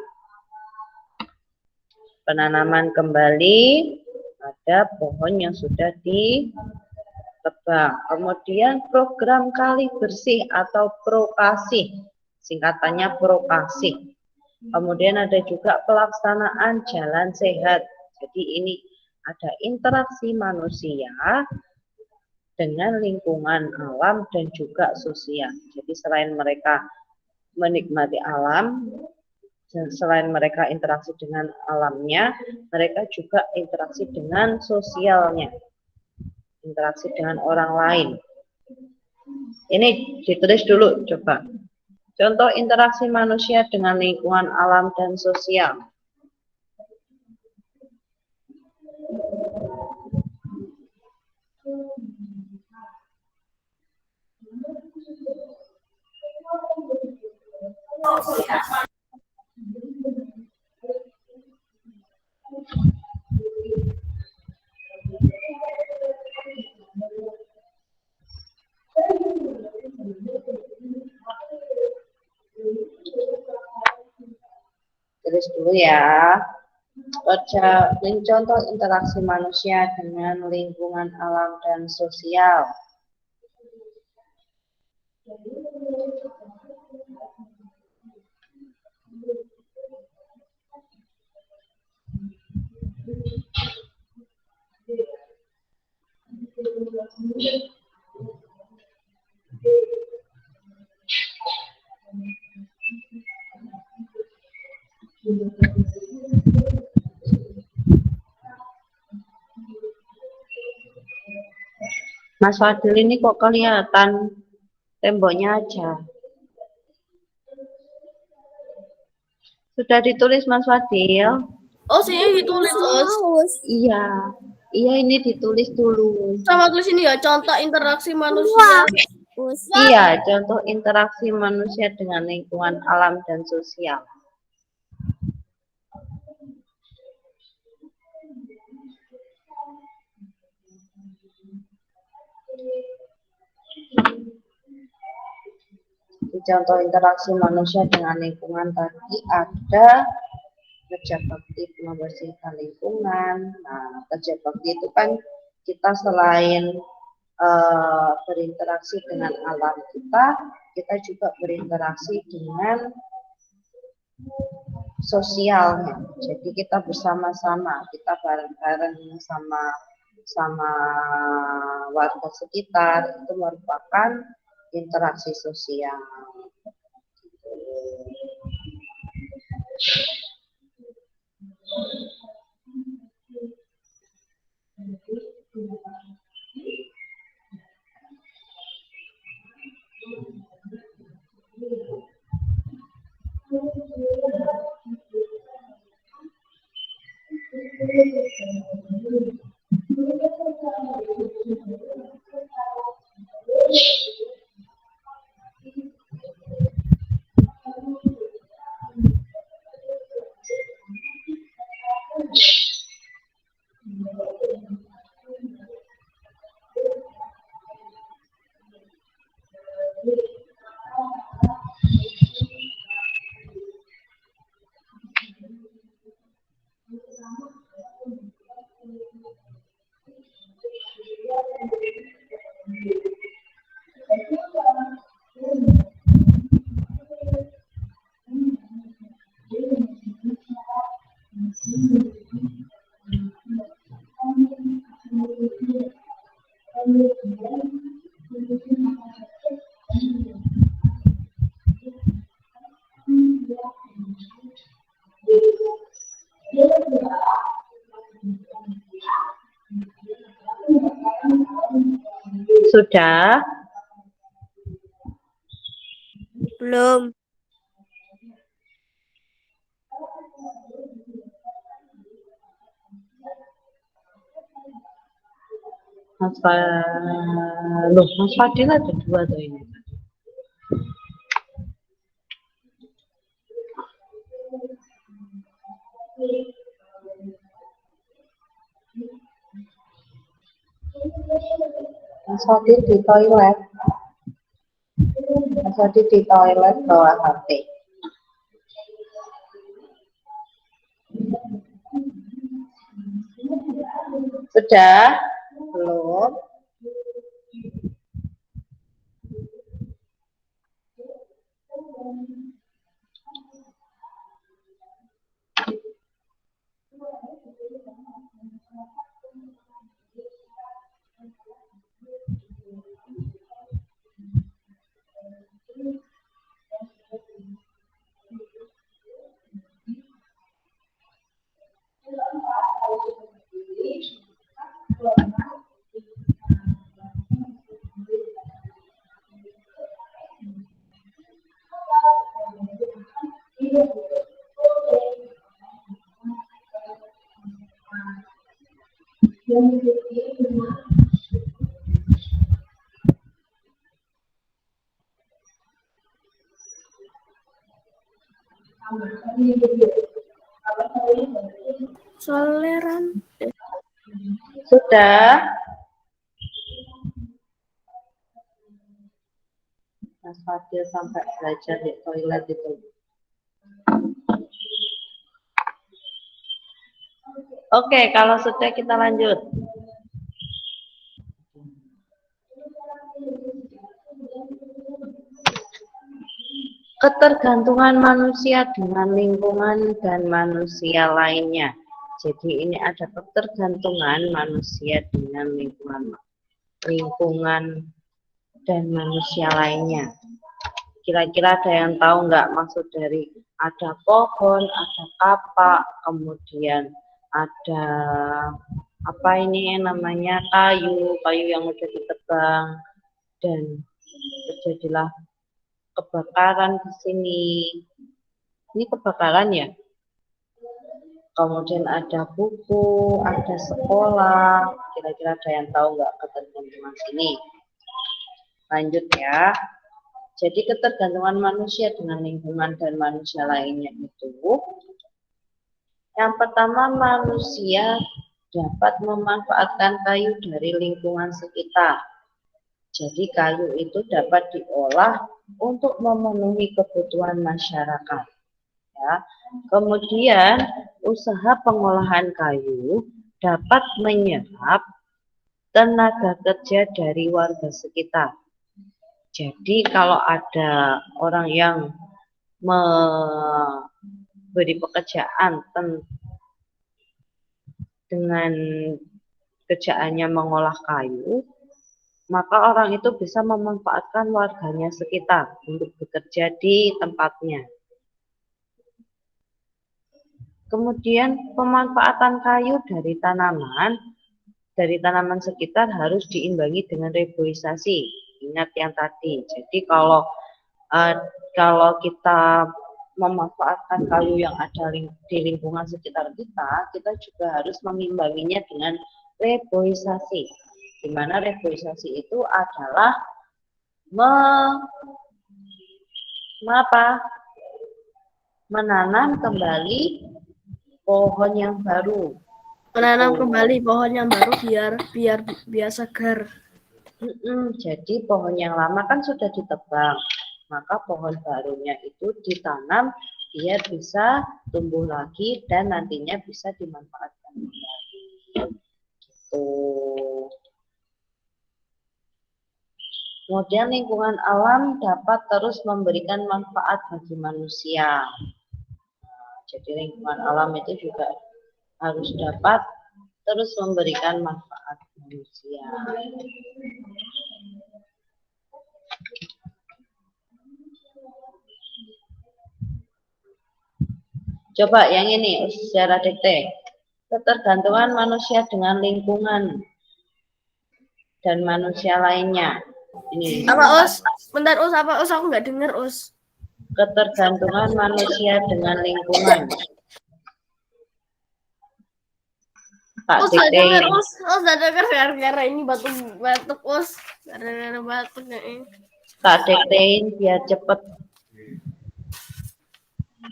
Penanaman kembali pada pohon yang sudah ditebang. Kemudian program kali bersih atau prokasih, singkatannya prokasih. Kemudian ada juga pelaksanaan jalan sehat. Jadi ini ada interaksi manusia dengan lingkungan alam dan juga sosial. Jadi selain mereka menikmati alam, selain mereka interaksi dengan alamnya, mereka juga interaksi dengan sosialnya, interaksi dengan orang lain. Ini ditulis dulu, coba. Contoh interaksi manusia dengan lingkungan alam dan sosial. Tulis dulu ya. Baca contoh interaksi manusia dengan lingkungan alam dan sosial. Mas Fadil ini kok kelihatan temboknya aja. Sudah ditulis Mas Fadil? Oh, sini ditulis, Us. Iya. Iya ini ditulis dulu. Sama tulis ini ya, contoh interaksi manusia. Iya, contoh interaksi manusia dengan lingkungan alam dan sosial. Contoh interaksi manusia dengan lingkungan tadi ada kerja bakti membersihkan lingkungan. Nah, kerja bakti itu kan kita selain berinteraksi dengan alam kita juga berinteraksi dengan sosialnya. Jadi kita bersama-sama, kita bareng-bareng sama warga sekitar, itu merupakan interaksi sosial. Sudah? Belum. Mas Fadil ada 2 tuh ini. Mas Fadil di toilet. Mas Fadil di toilet bawa HP. Sudah? Belum? Soleran. Sudah? Mas Fadil sampai belajar di toilet itu. Oke, kalau sudah kita lanjut. Ketergantungan manusia dengan lingkungan dan manusia lainnya. Jadi ini ada ketergantungan manusia dengan lingkungan dan manusia lainnya. Kira-kira ada yang tahu nggak maksud dari ada pohon, ada kapak, kemudian ada apa ini namanya kayu yang udah ditebang dan terjadilah kebakaran di sini. Ini kebakaran ya. Kemudian ada buku, ada sekolah. Kira-kira ada yang tahu nggak ketergantungan sini? Lanjut ya. Jadi ketergantungan manusia dengan lingkungan dan manusia lainnya itu, yang pertama manusia dapat memanfaatkan kayu dari lingkungan sekitar. Jadi kayu itu dapat diolah untuk memenuhi kebutuhan masyarakat. Ya. Kemudian usaha pengolahan kayu dapat menyerap tenaga kerja dari warga sekitar. Jadi kalau ada orang yang memberi pekerjaan dengan kerjaannya mengolah kayu, maka orang itu bisa memanfaatkan warganya sekitar untuk bekerja di tempatnya. Kemudian pemanfaatan kayu dari tanaman sekitar harus diimbangi dengan reboisasi. Ingat yang tadi. Jadi kalau kita memanfaatkan kayu yang ada di lingkungan sekitar kita juga harus mengimbanginya dengan reboisasi. Di mana reboisasi itu adalah menanam kembali pohon yang baru. Menanam kembali pohon yang baru biar segar. Jadi pohon yang lama kan sudah ditebang, maka pohon barunya itu ditanam biar bisa tumbuh lagi dan nantinya bisa dimanfaatkan kembali. Gitu. Kemudian lingkungan alam dapat terus memberikan manfaat bagi manusia. Jadi lingkungan alam itu juga harus dapat terus memberikan manfaat manusia. Coba yang ini secara dikte. Ketergantungan manusia dengan lingkungan. dan manusia lainnya. Ini Apa Us? Bentar Us, apa Us? Aku nggak dengar Us. ketergantungan manusia dengan lingkungan. Tak Us nggak dengar diktein. Us. Us nggak dengar gara-gara ini batuk Us. Gara-gara batuk nggak ini. Tak diktein biar cepet.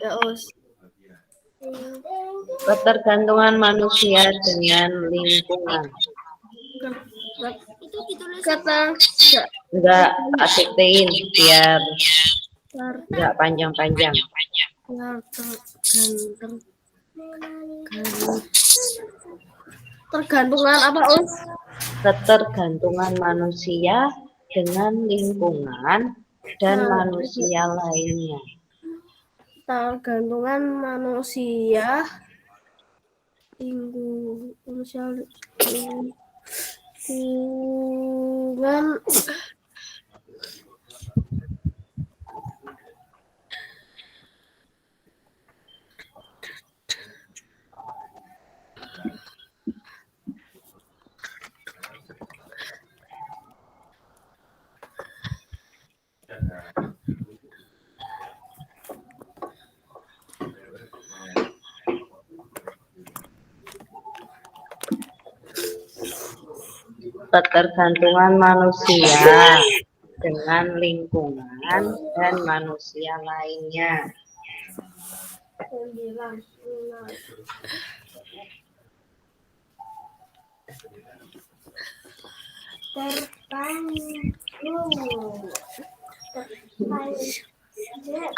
Ya Us. Ketergantungan manusia dengan lingkungan. Kata Enggak, tak diktein biar enggak panjang-panjang. tergantungan apa Us? Ketergantungan manusia dengan lingkungan dan manusia lainnya. Tergantungan manusia lingkungan Ketergantungan manusia dengan lingkungan dan manusia lainnya.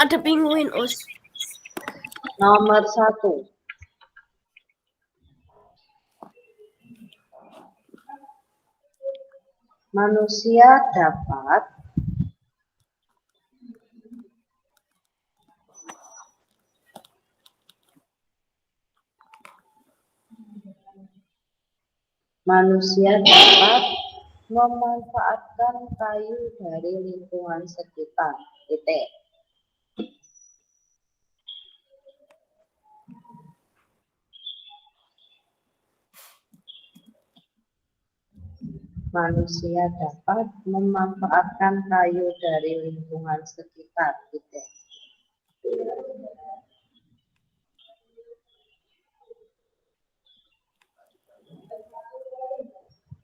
ada penguin Us. Nomor 1. Manusia dapat memanfaatkan kayu dari lingkungan sekitar. Titik. Manusia dapat memanfaatkan kayu dari lingkungan sekitar. Titik.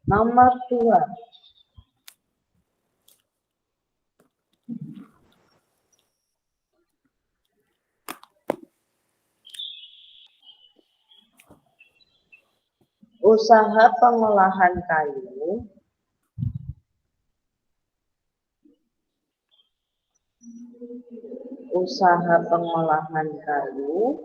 Nomor 2. Usaha pengolahan kayu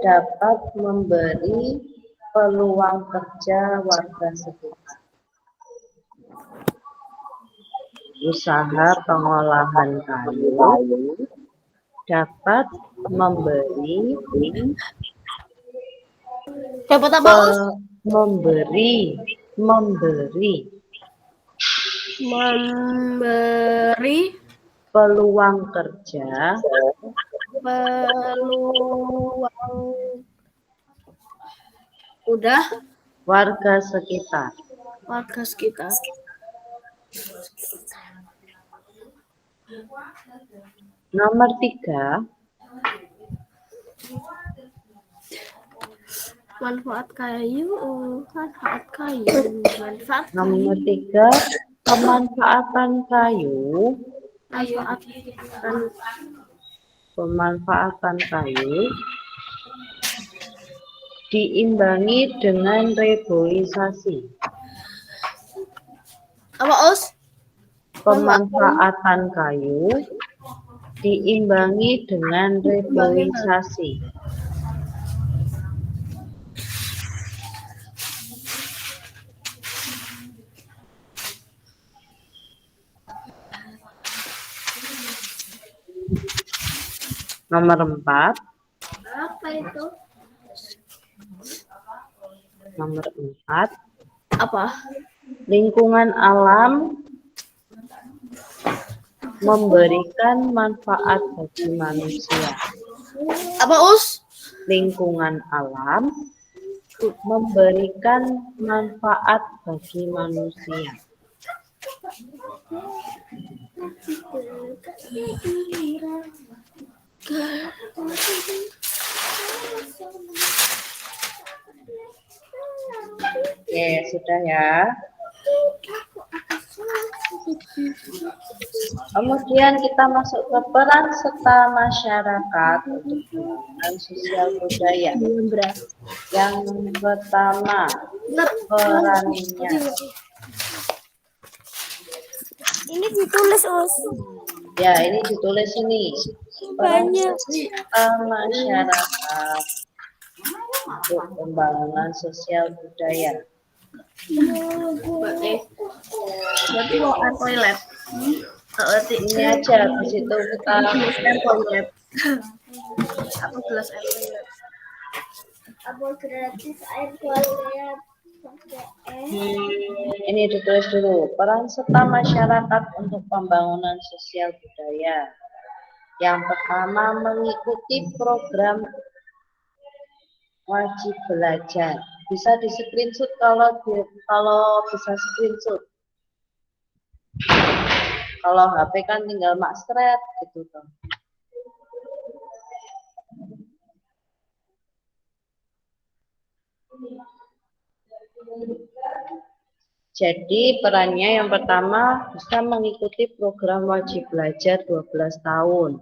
dapat memberi peluang kerja warga sekitar. Usaha pengolahan kayu dapat memberi Dapat apa Us? memberi peluang kerja udah warga sekitar. Nomor 3. manfaat kayu. Nomor 3. Pemanfaatan kayu diimbangi dengan reboisasi. Apa Us? Pemanfaatan kayu diimbangi dengan reboisasi. Nomor 4. Apa itu? Nomor 4. Apa? Lingkungan alam memberikan manfaat bagi manusia. Apa Us? Lingkungan alam memberikan manfaat bagi manusia. Oke, sudah ya. Kemudian kita masuk ke peran serta masyarakat untuk pembangunan sosial budaya. Yang pertama, perannya. Ini ditulis, Us. Ya, ini ditulis ini. Peran Banyak. serta masyarakat untuk pembangunan sosial budaya. Berarti mau air toilet. Ini aja, di situ kita Air toilet. Aku gelas air toilet. Apa gratis air toilet? ini ditulis dulu. Peran serta masyarakat untuk pembangunan sosial budaya. Yang pertama, mengikuti program wajib belajar. Bisa di screenshot kalau bisa screenshot. Kalau HP kan tinggal makstret gitu tuh. Jadi perannya yang pertama bisa mengikuti program wajib belajar 12 tahun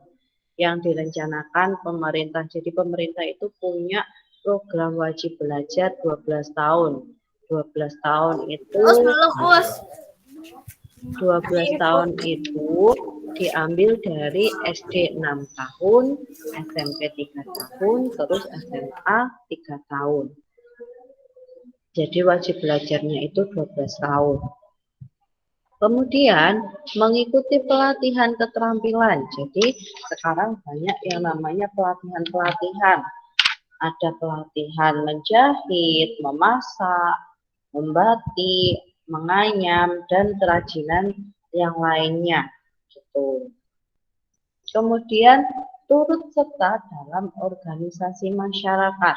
yang direncanakan pemerintah. Jadi pemerintah itu punya program wajib belajar 12 tahun. 12 tahun itu 12 tahun itu diambil dari SD 6 tahun, SMP 3 tahun, terus SMA 3 tahun. Jadi wajib belajarnya itu 12 tahun. Kemudian mengikuti pelatihan keterampilan. Jadi sekarang banyak yang namanya pelatihan-pelatihan. Ada pelatihan menjahit, memasak, membatik, menganyam, dan kerajinan yang lainnya. Gitu. Kemudian turut serta dalam organisasi masyarakat.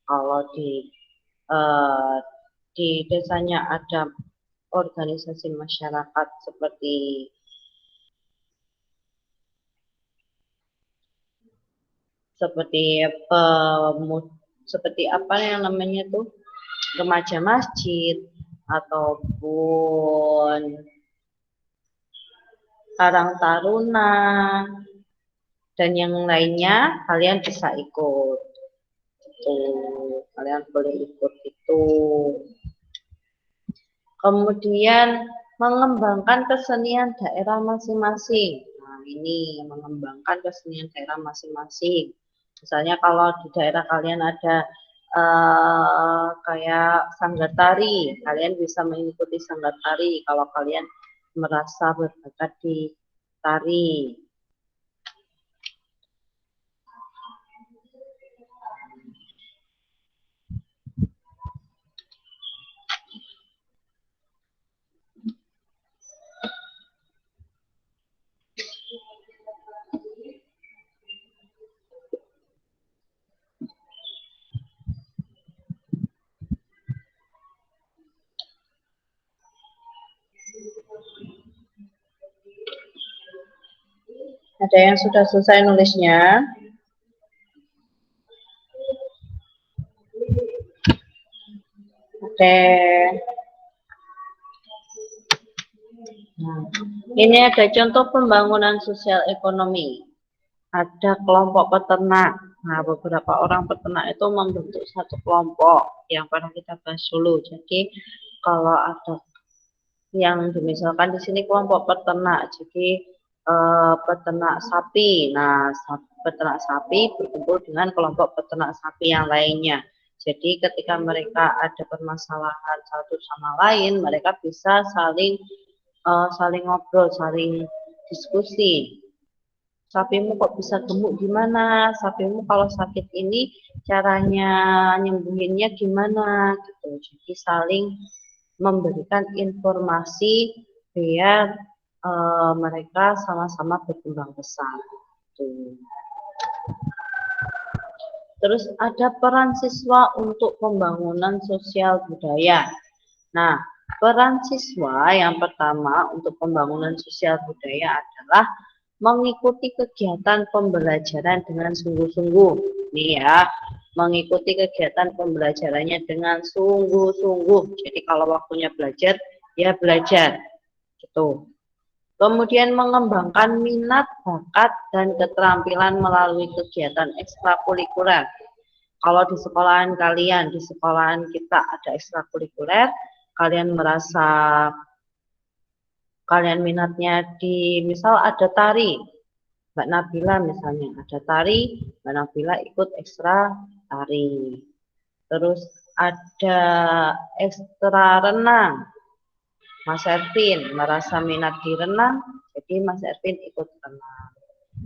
Kalau di desanya ada organisasi masyarakat seperti apa yang namanya tuh remaja masjid ataupun Karang Taruna dan yang lainnya, kalian bisa ikut. Kalian boleh ikut itu. Kemudian mengembangkan kesenian daerah masing-masing. Nah, ini mengembangkan kesenian daerah masing-masing. Misalnya kalau di daerah kalian ada kayak sanggar tari, kalian bisa mengikuti sanggar tari kalau kalian merasa berbakat di tari. Ada yang sudah selesai nulisnya? Oke. Nah, ini ada contoh pembangunan sosial ekonomi. Ada kelompok peternak. Nah, beberapa orang peternak itu membentuk satu kelompok yang pernah kita bahas dulu. Jadi, kalau ada yang misalkan di sini kelompok peternak, jadi peternak sapi. Nah, peternak sapi berkumpul dengan kelompok peternak sapi yang lainnya. Jadi ketika mereka ada permasalahan satu sama lain, mereka bisa saling ngobrol, saling diskusi. Sapimu kok bisa gemuk gimana? Sapimu kalau sakit ini caranya nyembuhinnya gimana? Gitu. Jadi saling memberikan informasi biar mereka sama-sama berkembang besar. Terus ada peran siswa untuk pembangunan sosial budaya. Nah, peran siswa yang pertama untuk pembangunan sosial budaya adalah mengikuti kegiatan pembelajaran dengan sungguh-sungguh. Nih ya, mengikuti kegiatan pembelajarannya dengan sungguh-sungguh. Jadi kalau waktunya belajar, ya belajar. Gitu. Kemudian mengembangkan minat, bakat, dan keterampilan melalui kegiatan ekstrakurikuler. Kalau di sekolahan kalian, di sekolahan kita ada ekstrakurikuler, kalian merasa kalian minatnya di, misal ada tari, Mbak Nabila misalnya, ada tari, Mbak Nabila ikut ekstra tari. Terus ada ekstra renang, Mas Ervin merasa minat di renang, jadi Mas Ervin ikut renang,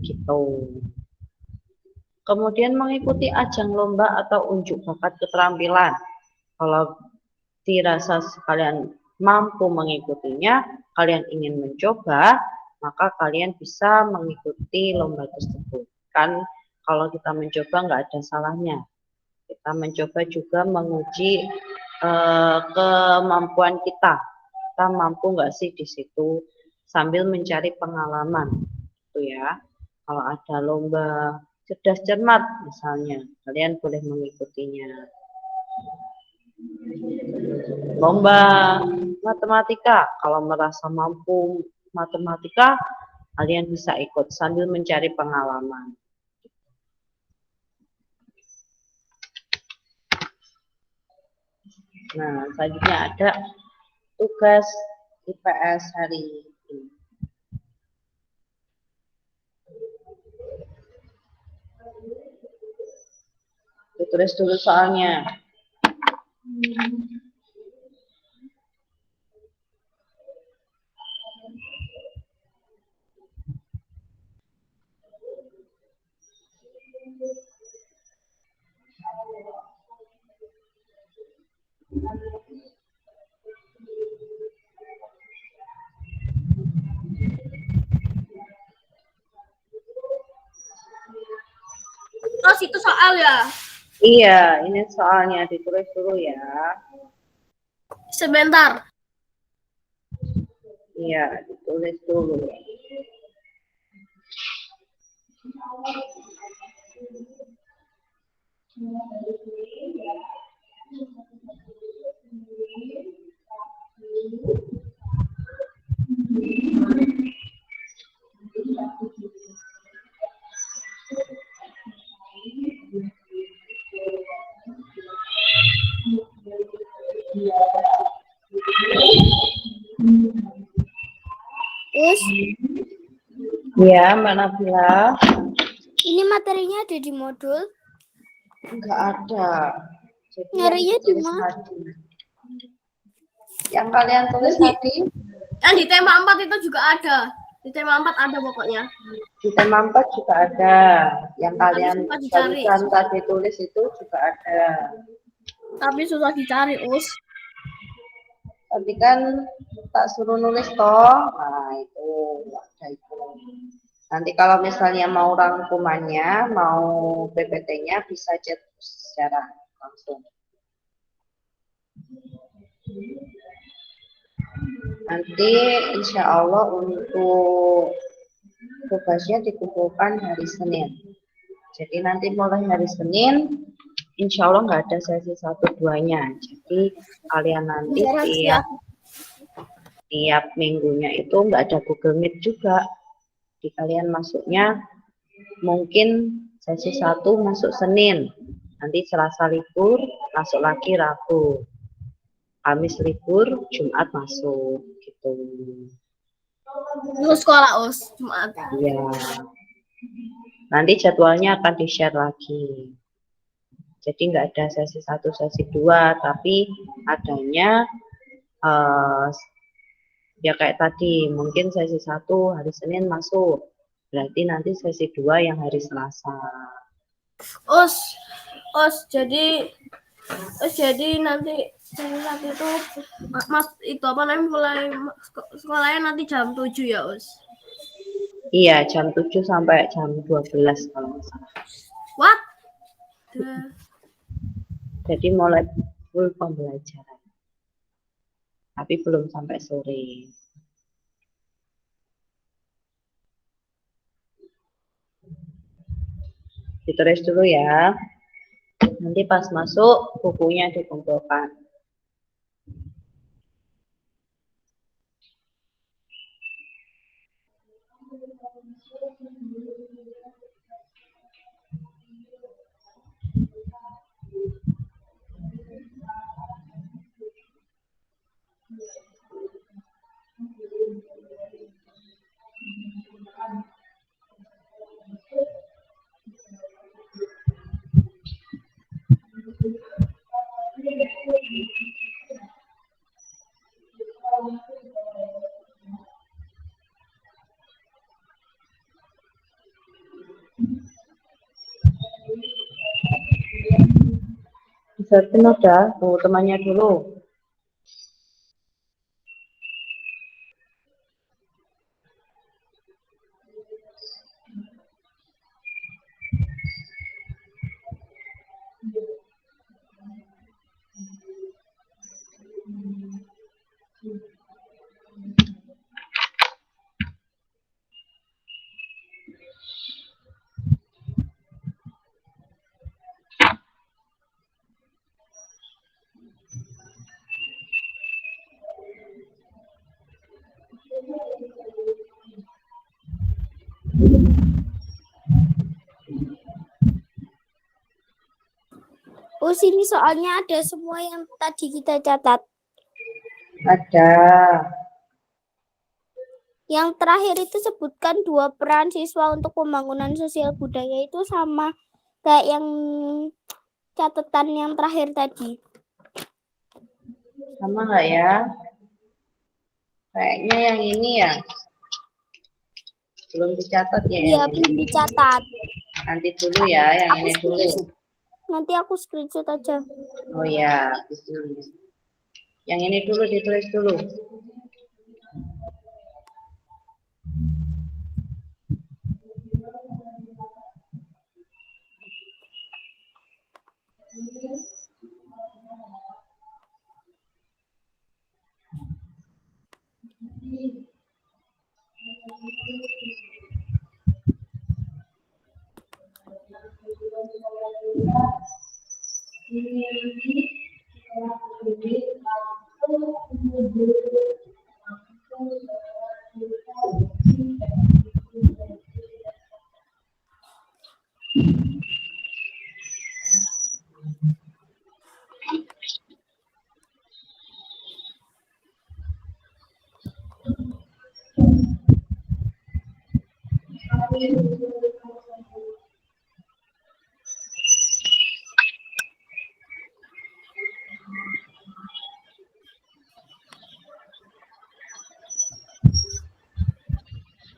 gitu. Kemudian mengikuti ajang lomba atau unjuk bakat keterampilan. Kalau dirasa kalian mampu mengikutinya, kalian ingin mencoba, maka kalian bisa mengikuti lomba tersebut. Kan kalau kita mencoba nggak ada salahnya. Kita mencoba juga menguji kemampuan kita. Kita mampu nggak sih di situ sambil mencari pengalaman, gitu ya. Kalau ada lomba cerdas cermat misalnya, kalian boleh mengikutinya. Lomba matematika, kalau merasa mampu matematika, kalian bisa ikut sambil mencari pengalaman. Nah, selanjutnya ada tugas IPS hari ini. Ditulis dulu soalnya. Terus itu soal ya. Iya, ini soalnya ditulis dulu ya. Sebentar. Iya, ditulis dulu. Us, Ya, Mbak Nabila. ini materinya ada di modul. Enggak ada. Jadi Nyarinya yang di tulis mana? tadi. Yang kalian tulis tadi, Yang di tema 4 itu juga ada. Di tema 4 ada pokoknya. di tema 4 juga ada. Yang kalian susah dicari. barusan tadi tulis itu juga ada. Tapi susah dicari, Us. Tapi kan tak suruh nulis toh. Nah, itu ada itu. Nanti kalau misalnya mau rangkumannya, mau PPT-nya bisa chat secara langsung. Nanti insya Allah untuk tugasnya dikumpulkan hari Senin. Jadi nanti mulai hari Senin, insya Allah nggak ada sesi 1-2-nya. Jadi kalian nanti tiap minggunya itu nggak ada Google Meet juga. Jadi kalian masuknya mungkin sesi 1 masuk Senin, nanti Selasa libur, masuk lagi Rabu. Kamis libur, Jumat masuk, gitu. Lu sekolah, Us, Jumat. Iya. Nanti jadwalnya akan di-share lagi. Jadi nggak ada sesi 1, sesi 2, tapi adanya ya kayak tadi, mungkin sesi 1 hari Senin masuk. Berarti nanti sesi 2 yang hari Selasa. Jadi nanti itu Mas itu apa namanya mulai sekolahnya nanti jam 7 ya, Us. Iya, jam 7 sampai jam 12 kalau nggak salah. What? ada. Jadi mulai full pembelajaran. Tapi belum sampai sore. Ditulis dulu ya. Nanti pas masuk bukunya dikumpulkan. Disiapin udah, tunggu temannya dulu. Oh, sini soalnya ada semua yang tadi kita catat. Ada. Yang terakhir itu sebutkan 2 peran siswa untuk pembangunan sosial budaya itu sama kayak yang catatan yang terakhir tadi. Sama nggak ya? Kayaknya yang ini ya. Belum dicatat ya. Iya, yang belum ini. dicatat. Nanti dulu ya, yang ini dulu. Nanti aku screenshot aja. Oh ya, bismillah. Yang ini dulu ditulis dulu.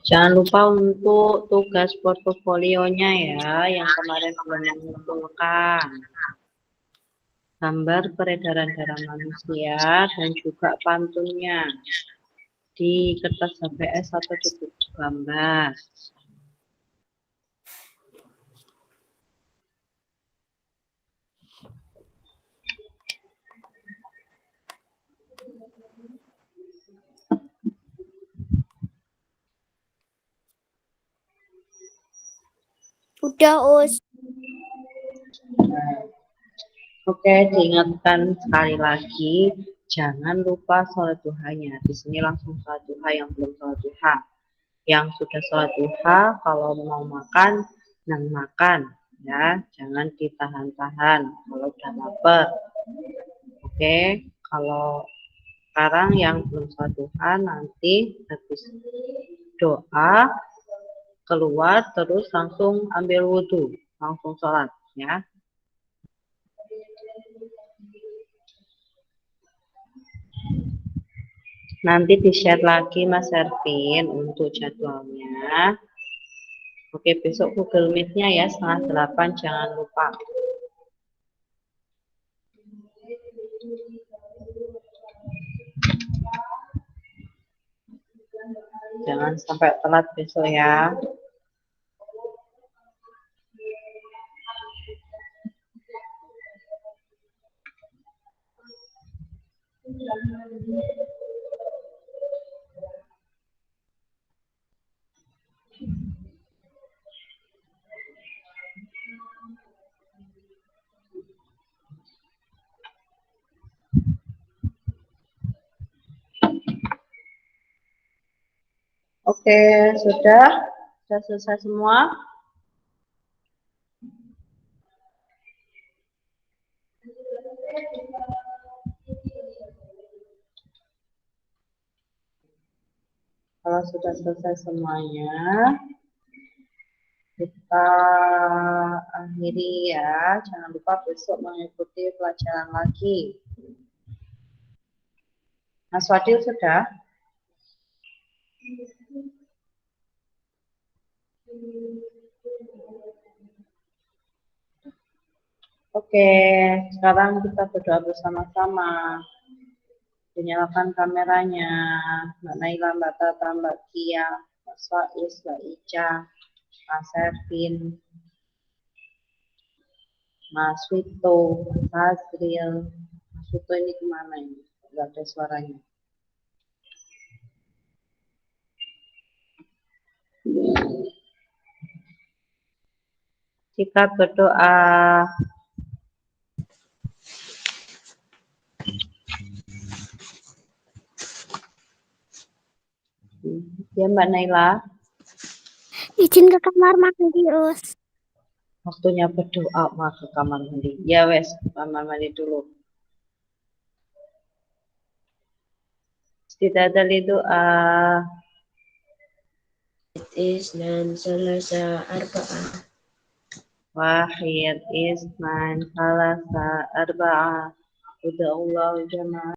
Jangan lupa untuk tugas portofolionya ya, yang kemarin belum mengumpulkan. Gambar peredaran darah manusia dan juga pantunnya. Di kertas HVS atau di buku gambar. Udah, Us. Oke, diingatkan sekali lagi, jangan lupa sholat duhanya. Di sini langsung sholat duha yang belum sholat duha. Yang sudah sholat duha, kalau mau makan, nang makan. Ya, jangan ditahan-tahan kalau udah lapar. Oke, kalau sekarang yang belum sholat duha, nanti habis doa, keluar, terus langsung ambil wudhu. Langsung sholat, ya. Nanti di-share lagi Mas Ervin untuk jadwalnya. Oke, besok Google Meet-nya ya 7:30, jangan lupa. Jangan sampai telat besok ya. Oke, sudah selesai semua. Kalau sudah selesai semuanya, kita akhiri ya. Jangan lupa besok mengikuti pelajaran lagi. Mas Fadil sudah? Oke, sekarang kita berdoa bersama-sama. Dinyalakan kameranya. Mbak Naila, Mbak Tata, Mbak Kia, Mbak Swais, Mbak Ica, Mas Ervin, Mas Vito, Mas Azril. Mas Vito ini kemana ini? Nggak ada suaranya. Kita berdoa. Ya Mbak Naila. Izin ke kamar mandi, Us. Waktunya berdoa ke kamar mandi. Ya wes, kamar mandi dulu. Tidak ada doa. Isnan salasa arba'ah. Wahid isnan salasa arba'ah. Udah Allah jamaah.